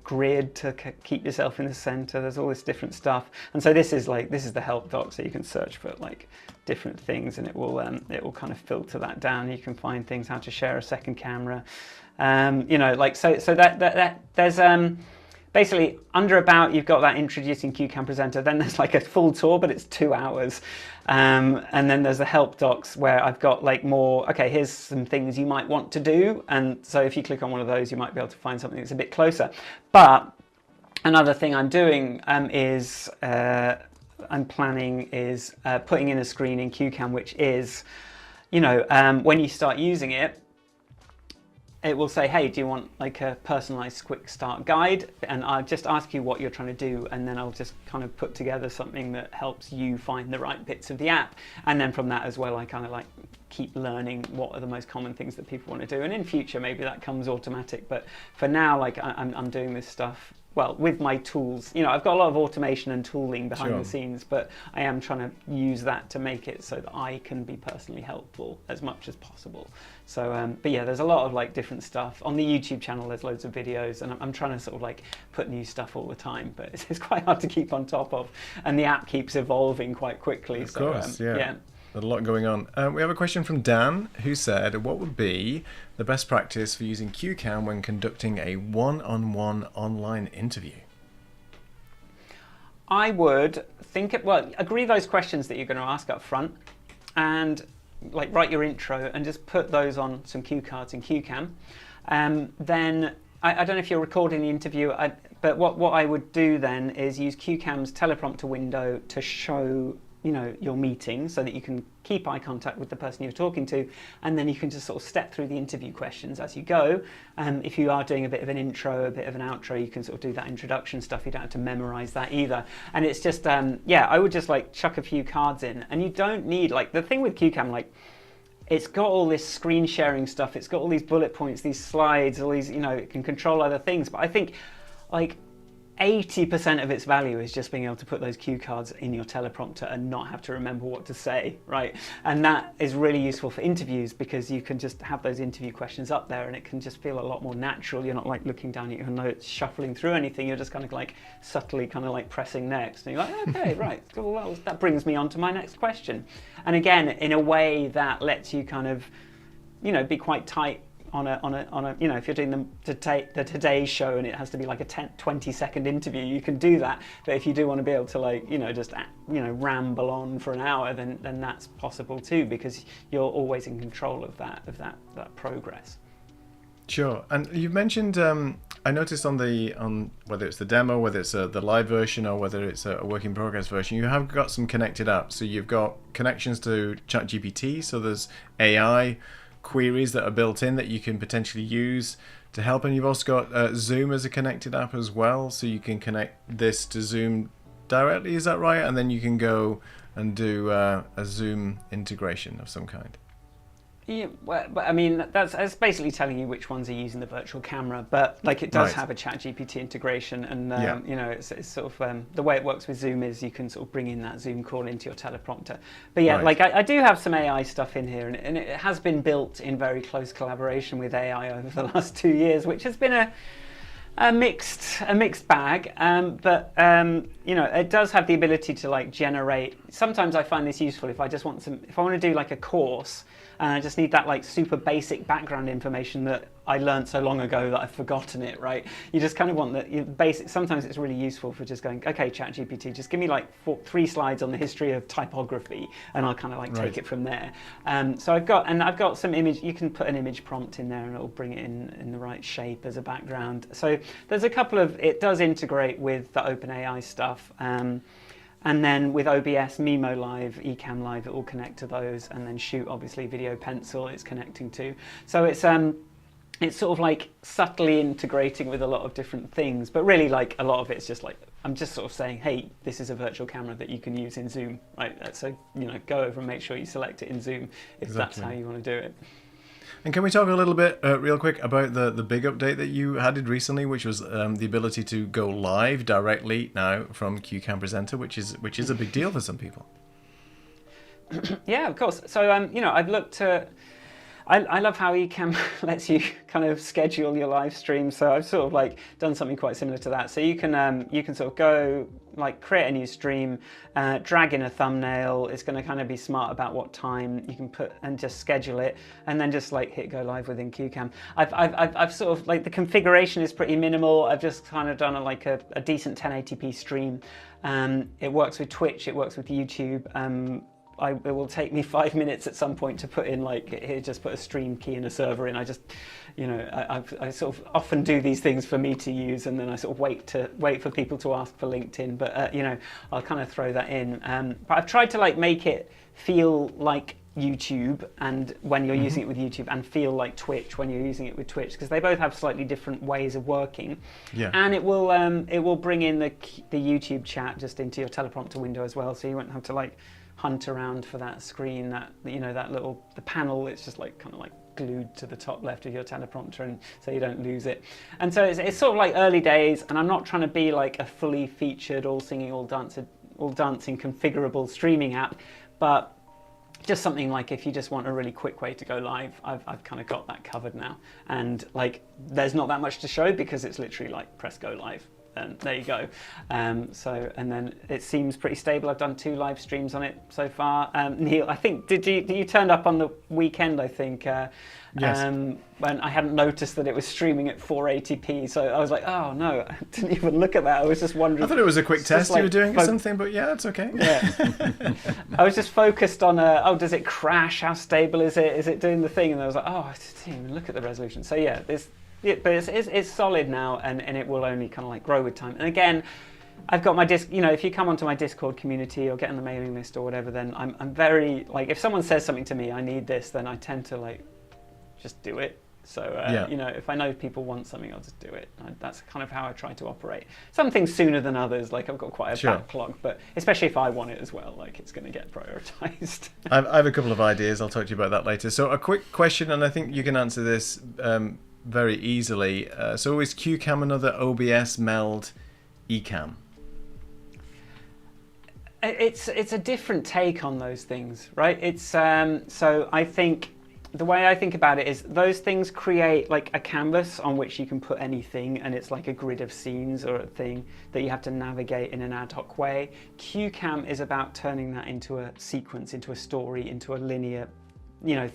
Speaker 3: grid to keep yourself in the center. There's all this different stuff, and so this is the help doc, so you can search for like different things, and it will kind of filter that down. You can find things, how to share a second camera, so that there's basically under about, you've got that introducing Cuecam Presenter, then there's like a full tour, but it's 2 hours, and then there's the help docs where I've got like more, okay, here's some things you might want to do, and so if you click on one of those you might be able to find something that's a bit closer. But another thing I'm doing is I'm planning is putting in a screen in Cuecam, which is when you start using it, it will say, hey, do you want like a personalized quick start guide? And I'll just ask you what you're trying to do, and then I'll just kind of put together something that helps you find the right bits of the app. And then from that as well, I kind of like keep learning what are the most common things that people want to do. And in future, maybe that comes automatic. But for now, like I'm doing this stuff, well, with my tools. You know, I've got a lot of automation and tooling behind the scenes, but I am trying to use that to make it so that I can be personally helpful as much as possible. So, but yeah, there's a lot of like different stuff. On the YouTube channel, there's loads of videos, and I'm trying to sort of like put new stuff all the time, but it's quite hard to keep on top of. And the app keeps evolving quite quickly.
Speaker 1: Of course, yeah. There's a lot going on. We have a question from Dan, who said, what would be the best practice for using Cuecam when conducting a one-on-one online interview?
Speaker 3: I would agree those questions that you're going to ask up front, and like write your intro and just put those on some cue cards in Cuecam. Then I don't know if you're recording the interview, but what I would do then is use Cuecam's teleprompter window to show your meeting, so that you can keep eye contact with the person you're talking to, and then you can just sort of step through the interview questions as you go. If you are doing a bit of an intro, a bit of an outro, you can sort of do that introduction stuff. You don't have to memorize that either. And it's just, I would just like chuck a few cards in, and you don't need, like, the thing with Cuecam, like, it's got all this screen sharing stuff, it's got all these bullet points, these slides, all these, it can control other things, but I think like 80% of its value is just being able to put those cue cards in your teleprompter and not have to remember what to say, right? And that is really useful for interviews, because you can just have those interview questions up there and it can just feel a lot more natural. You're not like looking down at your notes, shuffling through anything. You're just kind of like subtly kind of like pressing next. And you're like, okay, right, well, that brings me on to my next question. And again, in a way that lets you kind of, be quite tight on a if you're doing the Today Show and it has to be like a 20-second interview, you can do that. But if you do want to be able to like just ramble on for an hour, then that's possible too, because you're always in control of that progress.
Speaker 1: Sure. And you've mentioned, I noticed on whether it's the demo, whether it's the live version, or whether it's a work in progress version, you have got some connected apps. So you've got connections to ChatGPT, so there's AI queries that are built in that you can potentially use to help, and you've also got Zoom as a connected app as well, so you can connect this to Zoom directly, is that right? And then you can go and do a Zoom integration of some kind.
Speaker 3: Yeah, well, but I mean, that's basically telling you which ones are using the virtual camera, but like it does have a ChatGPT integration, and it's sort of the way it works with Zoom is you can sort of bring in that Zoom call into your teleprompter. But yeah, like I do have some AI stuff in here, and it has been built in very close collaboration with AI over the last 2 years, which has been a mixed bag, but it does have the ability to like generate. Sometimes I find this useful if I want to do like a course, and I just need that like super basic background information that I learned so long ago that I've forgotten it, right? You just kind of want the basic. Sometimes it's really useful for just going, okay, ChatGPT, just give me like 3 slides on the history of typography, and I'll kind of like take it from there. So I've got some image. You can put an image prompt in there, and it'll bring it in the right shape as a background. So there's a couple of. It does integrate with the OpenAI stuff. And then with OBS, Mimo Live, Ecamm Live, it will connect to those, and then Shoot, obviously, Video Pencil it's connecting to. So it's sort of like subtly integrating with a lot of different things, but really like a lot of it's just like, I'm just sort of saying, hey, this is a virtual camera that you can use in Zoom, right? So, go over and make sure you select it in Zoom if that's how you want to do it.
Speaker 1: And can we talk a little bit, real quick, about the big update that you added recently, which was the ability to go live directly now from Cuecam Presenter, which is a big deal for some people.
Speaker 3: Yeah, of course. So I've looked at. I love how Ecamm lets you kind of schedule your live stream. So I've sort of like done something quite similar to that. So you can sort of go like create a new stream, drag in a thumbnail. It's going to kind of be smart about what time you can put and just schedule it, and then just like hit go live within Cuecam. I've sort of like the configuration is pretty minimal. I've just kind of done a decent 1080p stream. It works with Twitch. It works with YouTube. It will take me 5 minutes at some point to put in just put a stream key and a server in. I just, I sort of often do these things for me to use, and then I sort of wait for people to ask for LinkedIn. But I'll kind of throw that in. But I've tried to like make it feel like YouTube and when you're using it with YouTube, and feel like Twitch when you're using it with Twitch, because they both have slightly different ways of working.
Speaker 1: Yeah.
Speaker 3: And it will bring in the YouTube chat just into your teleprompter window as well, so you won't have to like hunt around for that screen, that that little the panel. It's just like kind of like glued to the top left of your teleprompter, and so you don't lose it. And so it's sort of like early days, and I'm not trying to be like a fully featured, all singing, all dancing configurable streaming app, but just something like if you just want a really quick way to go live, I've kind of got that covered now. And like there's not that much to show because it's literally like press go live and there you go. So, and then it seems pretty stable. I've done 2 live streams on it so far. Neil, I think did you turned up on the weekend, I think,
Speaker 1: yes.
Speaker 3: when I hadn't noticed that it was streaming at 480p, so I was like, oh no, I didn't even look at that. I was just wondering.
Speaker 1: I thought it was a quick test
Speaker 3: like,
Speaker 1: you were doing or something, but yeah, it's okay.
Speaker 3: Yeah. I was just focused on, does it crash? How stable is it? Is it doing the thing? And I was like, oh, I didn't even look at the resolution. So yeah, but it's solid now, and it will only kind of like grow with time. And again, I've got my if you come onto my Discord community or get on the mailing list or whatever, then I'm very, like, if someone says something to me, I need this, then I tend to like just do it. So, if I know people want something, I'll just do it. That's kind of how I try to operate. Some things sooner than others, like I've got quite a backlog, but especially if I want it as well, like it's going to get prioritized.
Speaker 1: I have a couple of ideas. I'll talk to you about that later. So a quick question, and I think you can answer this very easily. So is Cuecam another OBS meld eCam?
Speaker 3: It's a different take on those things, right? It's so I think the way I think about it is those things create like a canvas on which you can put anything, and it's like a grid of scenes or a thing that you have to navigate in an ad hoc way. Cuecam is about turning that into a sequence, into a story, into a linear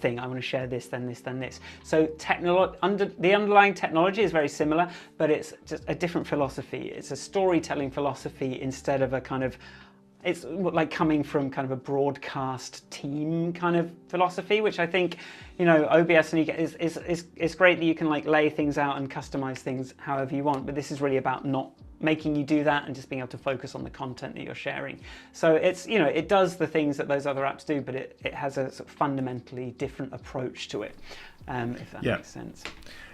Speaker 3: thing. I want to share this, then this, then this. So the underlying technology is very similar, but it's just a different philosophy. It's a storytelling philosophy instead of a kind of, it's like coming from kind of a broadcast team kind of philosophy, which I think, OBS and is great that you can like lay things out and customize things however you want, but this is really about not making you do that and just being able to focus on the content that you're sharing. So it's, it does the things that those other apps do, but it has a sort of fundamentally different approach to it, if that makes sense.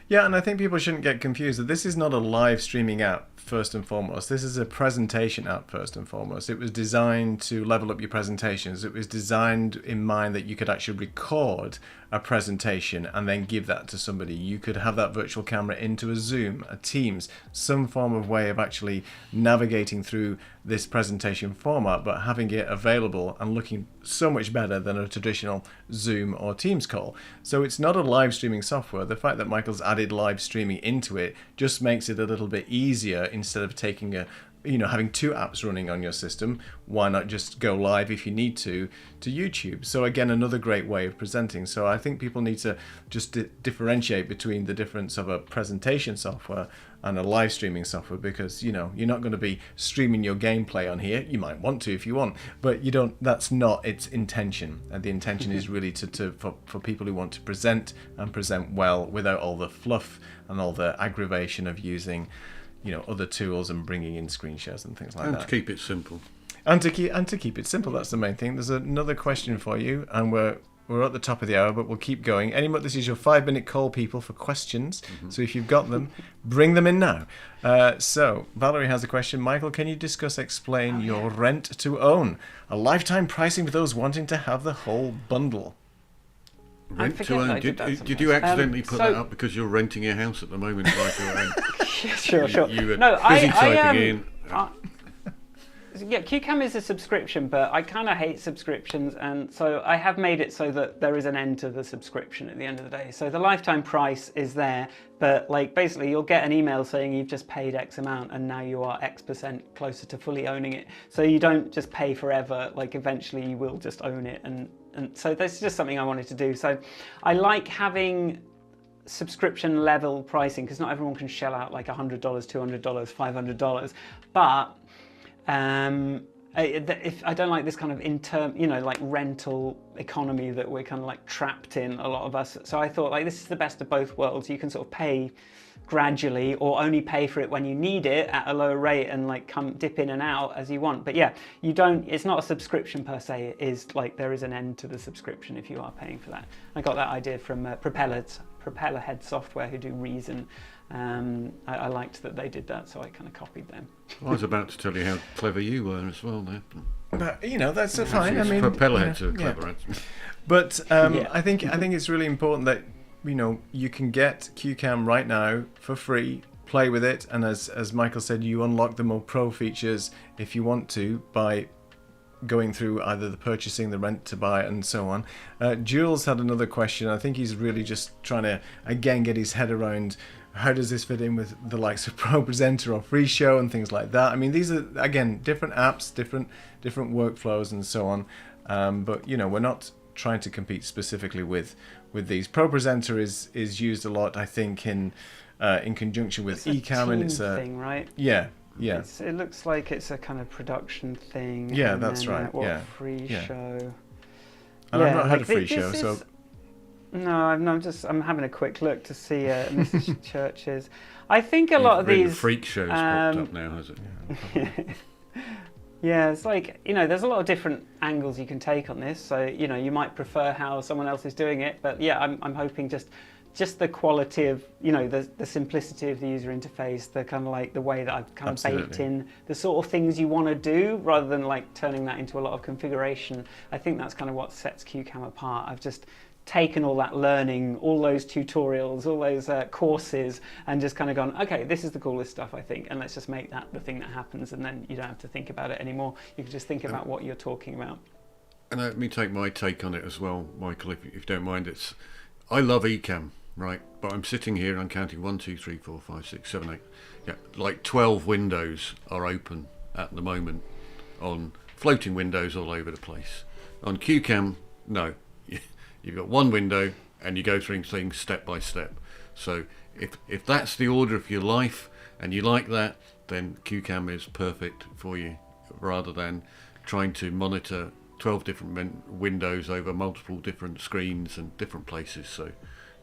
Speaker 1: Yeah, and I think people shouldn't get confused that this is not a live streaming app first and foremost. This is a presentation app first and foremost. It was designed to level up your presentations. It was designed in mind that you could actually record a presentation and then give that to somebody. You could have that virtual camera into a Zoom, a Teams, some form of way of actually navigating through this presentation format, but having it available and looking so much better than a traditional Zoom or Teams call. So it's not a live streaming software. The fact that Michael's added live streaming into it just makes it a little bit easier. Instead of taking having 2 apps running on your system, why not just go live if you need to YouTube? So again, another great way of presenting. So I think people need to just differentiate between the difference of a presentation software and a live streaming software, because you're not going to be streaming your gameplay on here. You might want to if you want, but you don't. That's not its intention. And the intention is really for people who want to present and present well without all the fluff and all the aggravation of using other tools and bringing in screen shares and things like that.
Speaker 2: And to keep it simple.
Speaker 1: And to keep it simple, that's the main thing. There's another question for you, and we're at the top of the hour, but we'll keep going. This is your 5-minute call, people, for questions. Mm-hmm. So if you've got them, bring them in now. So Valerie has a question. Michael, can you explain your rent to own? A lifetime pricing for those wanting to have the whole bundle.
Speaker 2: Rent to own. Did you accidentally put that up because you're renting your house at the moment, Michael?
Speaker 3: Sure.
Speaker 2: You were busy typing in.
Speaker 3: Yeah, Cuecam is a subscription, but I kind of hate subscriptions, and so I have made it so that there is an end to the subscription at the end of the day. So the lifetime price is there, but like basically you'll get an email saying you've just paid X amount and now you are X% closer to fully owning it. So you don't just pay forever, like eventually you will just own it, and so that's just something I wanted to do. So I like having subscription level pricing because not everyone can shell out like $100, $200, $500, but If I don't like this kind of like rental economy that we're kind of like trapped in, a lot of us. So I thought like this is the best of both worlds. You can sort of pay gradually or only pay for it when you need it at a lower rate and like come dip in and out as you want. But yeah, it's not a subscription per se. It is like there is an end to the subscription if you are paying for that. I got that idea from Propellerhead Software, who do Reason. I liked that they did that, so I kind of copied them.
Speaker 2: I was about to tell you how clever you were as well there.
Speaker 1: But that's fine. I mean,
Speaker 2: Propellerheads are clever.
Speaker 1: Yeah. But I think it's really important that you can get Cuecam right now for free, play with it, and as Michael said, you unlock the more pro features if you want to by going through either the purchasing, the rent to buy, and so on. Jules had another question. I think he's really just trying to again get his head around how does this fit in with the likes of Pro Presenter or Free Show and things like that. I mean, these are again different apps, different workflows, and so on. But we're not trying to compete specifically with these. Pro Presenter is used a lot, I think, in conjunction with Ecamm, and it's a
Speaker 3: thing, right?
Speaker 1: Yeah.
Speaker 3: It looks like it's a kind of production thing.
Speaker 1: Yeah, that's right.
Speaker 3: Free Show.
Speaker 1: And I've not had a Free Show, so.
Speaker 3: No, I'm having a quick look to see Mrs. Church's. I think a lot of these
Speaker 2: Freak Shows popped up now, has it?
Speaker 3: Yeah, it's like, there's a lot of different angles you can take on this. So, you might prefer how someone else is doing it, but yeah, I'm hoping just the quality of, the simplicity of the user interface, the kind of like the way that I've kind of baked in the sort of things you want to do rather than like turning that into a lot of configuration. I think that's kind of what sets Cuecam apart. I've just taken all that learning, all those tutorials, all those courses, and just kind of gone, okay, this is the coolest stuff, I think, and let's just make that the thing that happens, and then you don't have to think about it anymore. You can just think about what you're talking about.
Speaker 2: And let me take my take on it as well, Michael, if you don't mind. I love Ecamm, right? But I'm sitting here and I'm counting 1, 2, 3, 4, 5, 6, 7, 8. Yeah, like 12 windows are open at the moment on floating windows all over the place. On Cuecam, no. You've got one window and you go through things step by step. So if that's the order of your life and you like that, then Cuecam is perfect for you, rather than trying to monitor 12 different windows over multiple different screens and different places. So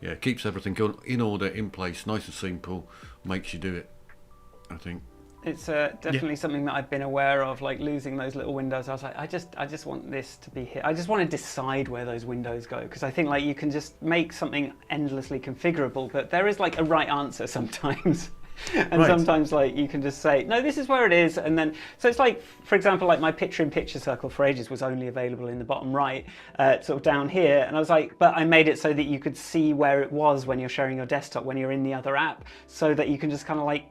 Speaker 2: yeah, it keeps everything in order, in place, nice and simple, makes you do it, I think.
Speaker 3: It's definitely something that I've been aware of, like losing those little windows. I was like, I just want this to be here. I just want to decide where those windows go, because I think like you can just make something endlessly configurable, but there is like a right answer sometimes. And sometimes like you can just say, no, this is where it is. And then, so it's like, for example, like my picture-in-picture circle for ages was only available in the bottom right, sort of down here. And I was like, but I made it so that you could see where it was when you're sharing your desktop, when you're in the other app, so that you can just kind of like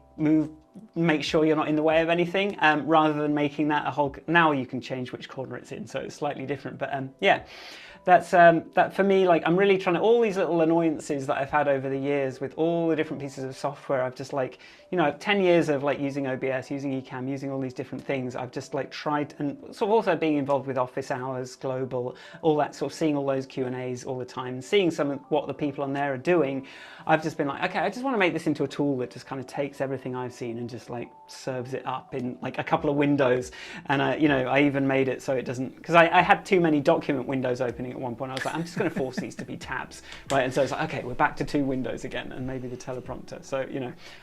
Speaker 3: make sure you're not in the way of anything, rather than making that a whole. Now you can change which corner it's in, so it's slightly different. But yeah, that's that for me. Like I'm really trying to, all these little annoyances that I've had over the years with all the different pieces of software. I've just like 10 years of like using OBS, using Ecamm, using all these different things. I've just like tried, and sort of also being involved with Office Hours Global, all that, sort of seeing all those Q&As all the time, seeing some of what the people on there are doing. I've just been like, okay, I just want to make this into a tool that just kind of takes everything I've seen and just like serves it up in like a couple of windows. And I even made it so it doesn't, because I had too many document windows opening at one point. I was like, I'm just going to force these to be tabs, right? And so it's like, okay, we're back to 2 windows again, and maybe the teleprompter. So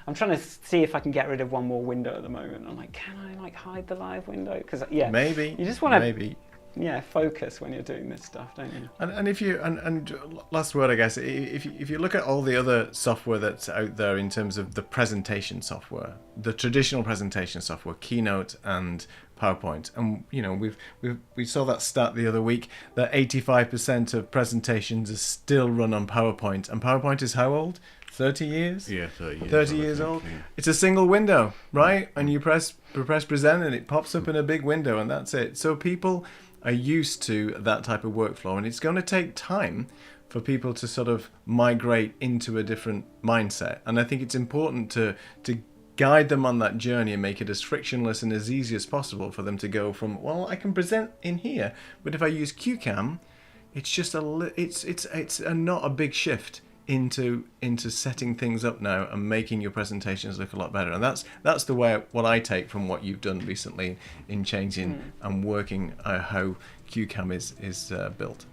Speaker 3: I'm trying to see if I can get rid of one more window at the moment. I'm like, can I like hide the live window? Because yeah,
Speaker 1: maybe
Speaker 3: you just want to focus when you're doing this stuff, don't you?
Speaker 1: And if you and last word, I guess, if you look at all the other software that's out there in terms of the presentation software, the traditional presentation software, Keynote and PowerPoint, and we saw that stat the other week that 85% of presentations are still run on PowerPoint, and PowerPoint is how old? 30 years?
Speaker 2: Yeah, 30 years.
Speaker 1: 30 years old. Yeah. It's a single window, right? And you press present and it pops up in a big window, and that's it. So people are used to that type of workflow, and it's going to take time for people to sort of migrate into a different mindset. And I think it's important to guide them on that journey and make it as frictionless and as easy as possible for them to go from, well, I can present in here, but if I use Cuecam, it's just not a big shift into setting things up now and making your presentations look a lot better. And that's the way what I take from what you've done recently in changing and working how Cuecam is built.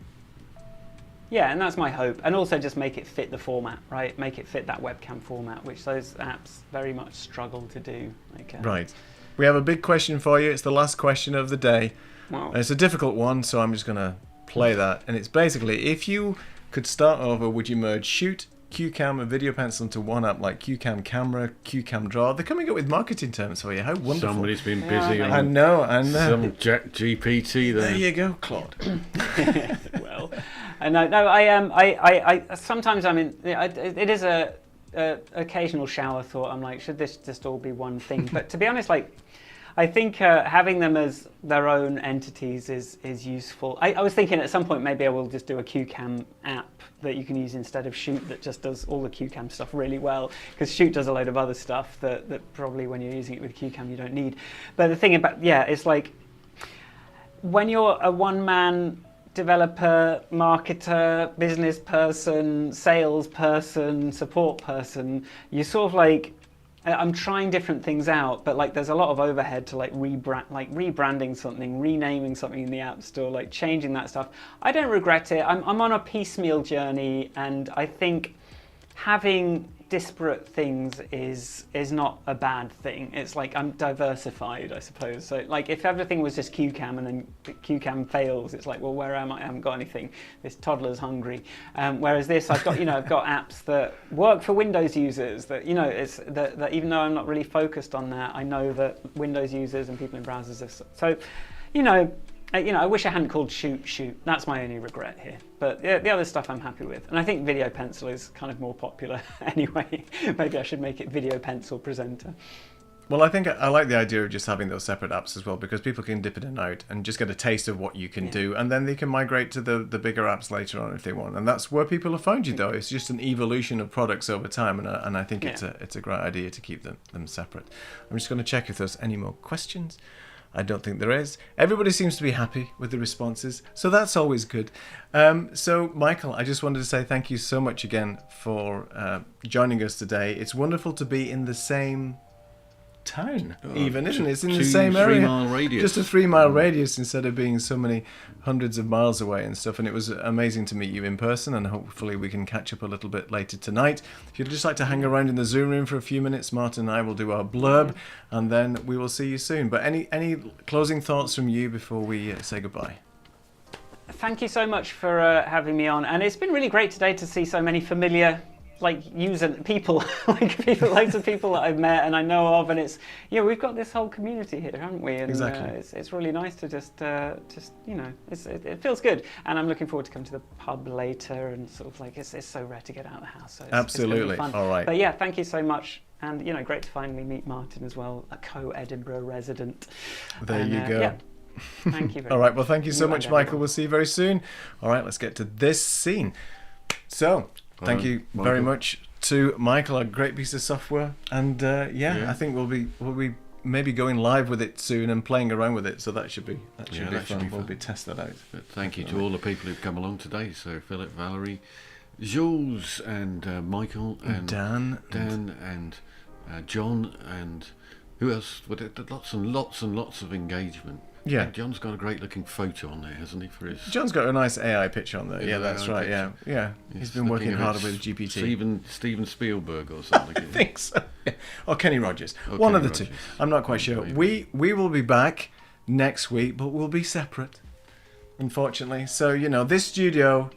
Speaker 3: Yeah, and that's my hope. And also just make it fit the format, right? Make it fit that webcam format, which those apps very much struggle to do.
Speaker 1: Right. We have a big question for you. It's the last question of the day.
Speaker 3: Wow.
Speaker 1: It's a difficult one, so I'm just going to play that. And it's basically, if you could start over, would you merge Shoot, Cuecam, and Video Pencil into one app like Cuecam Camera, Cuecam Draw? They're coming up with marketing terms for you. How wonderful.
Speaker 2: Somebody's been busy on
Speaker 1: I know.
Speaker 2: some GPT there.
Speaker 1: There you go, Claude.
Speaker 3: Well, I sometimes it is a occasional shower thought. I'm like, should this just all be one thing? But to be honest, like, I think having them as their own entities is useful. I was thinking at some point maybe I will just do a Cuecam app that you can use instead of Shoot that just does all the Cuecam stuff really well, because Shoot does a load of other stuff that probably when you're using it with Cuecam you don't need. But the thing about, it's like when you're a one-man developer, marketer, business person, sales person, support person, you sort of like, I'm trying different things out, but like there's a lot of overhead to like rebranding something, renaming something in the App Store, like changing that stuff. I don't regret it. I'm on a piecemeal journey, and I think having disparate things is not a bad thing. It's like I'm diversified, I suppose. So like if everything was just Cuecam and then Cuecam fails, it's like, well, where am I? I haven't got anything. This toddler's hungry. Whereas this, I've got I've got apps that work for Windows users. That it's that even though I'm not really focused on that, I know that Windows users and people in browsers have. So, I wish I hadn't called Shoot. That's my only regret here. But the other stuff I'm happy with. And I think Video Pencil is kind of more popular anyway. Maybe I should make it Video Pencil Presenter.
Speaker 1: Well, I think I like the idea of just having those separate apps as well, because people can dip in and out and just get a taste of what you can do, and then they can migrate to the bigger apps later on if they want. And that's where people have found you, though. It's just an evolution of products over time, and I think it's a great idea to keep them separate. I'm just going to check if there's any more questions. I don't think there is. Everybody seems to be happy with the responses, so that's always good. So, Michael, I just wanted to say thank you so much again for joining us today. It's wonderful to be in the same town, even, isn't it? It's in the same area.
Speaker 2: 3 mile radius.
Speaker 1: Just a 3 mile radius instead of being so many hundreds of miles away and stuff. And it was amazing to meet you in person, and hopefully we can catch up a little bit later tonight. If you'd just like to hang around in the Zoom room for a few minutes, Martin and I will do our blurb, and then we will see you soon. But any closing thoughts from you before we say goodbye?
Speaker 3: Thank you so much for having me on, and it's been really great today to see so many familiar user people, loads of people that I've met and I know of, and it's we've got this whole community here, haven't we? And
Speaker 1: exactly.
Speaker 3: It's really nice to just it feels good, and I'm looking forward to come to the pub later, and sort of like it's so rare to get out of the house. So
Speaker 1: absolutely,
Speaker 3: it's fun.
Speaker 1: All right.
Speaker 3: But thank you so much, and great to finally meet Martin as well, a co-Edinburgh resident.
Speaker 1: There you go.
Speaker 3: Yeah. Thank you very
Speaker 1: All right, well, thank you so much, Michael. We'll see you very soon. All right, let's get to this scene. So, thank you very much to Michael, a great piece of software. And I think we'll be maybe going live with it soon and playing around with it. So that should be fun. We'll test that out.
Speaker 2: But thank you to all the people who've come along today. So Philip, Valerie, Jules, and Michael, and
Speaker 1: Dan
Speaker 2: and John, and who else? Lots and lots of engagement.
Speaker 1: Yeah,
Speaker 2: John's got a great looking photo on there, hasn't he? For his
Speaker 1: John's got a nice AI picture on there. Yeah, that's right.
Speaker 2: Picture.
Speaker 1: Yeah. He's been working harder with GPT.
Speaker 2: Steven Spielberg or something.
Speaker 1: I think so. Yeah. Or Kenny Rogers. One of the two. I'm not quite sure. We will be back next week, but we'll be separate, unfortunately. So this studio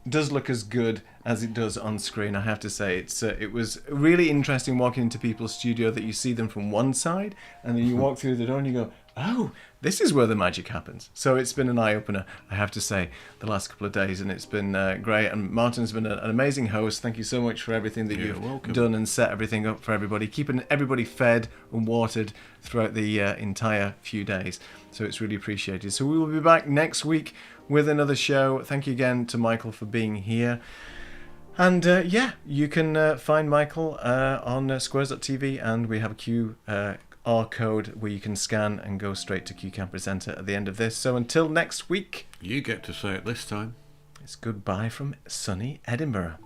Speaker 1: does look as good as it does on screen. I have to say, it was really interesting walking into people's studio that you see them from one side, and then you walk through the door and you go, oh, this is where the magic happens. So it's been an eye-opener, I have to say, the last couple of days, and it's been great. And Martin's been an amazing host. Thank you so much for everything that you've done and set everything up for everybody, keeping everybody fed and watered throughout the entire few days. So it's really appreciated. So we will be back next week with another show. Thank you again to Michael for being here. And you can find Michael on squares.tv, and we have a QR code where you can scan and go straight to Cuecam Presenter at the end of this. So until next week,
Speaker 2: you get to say it this time.
Speaker 1: It's goodbye from sunny Edinburgh.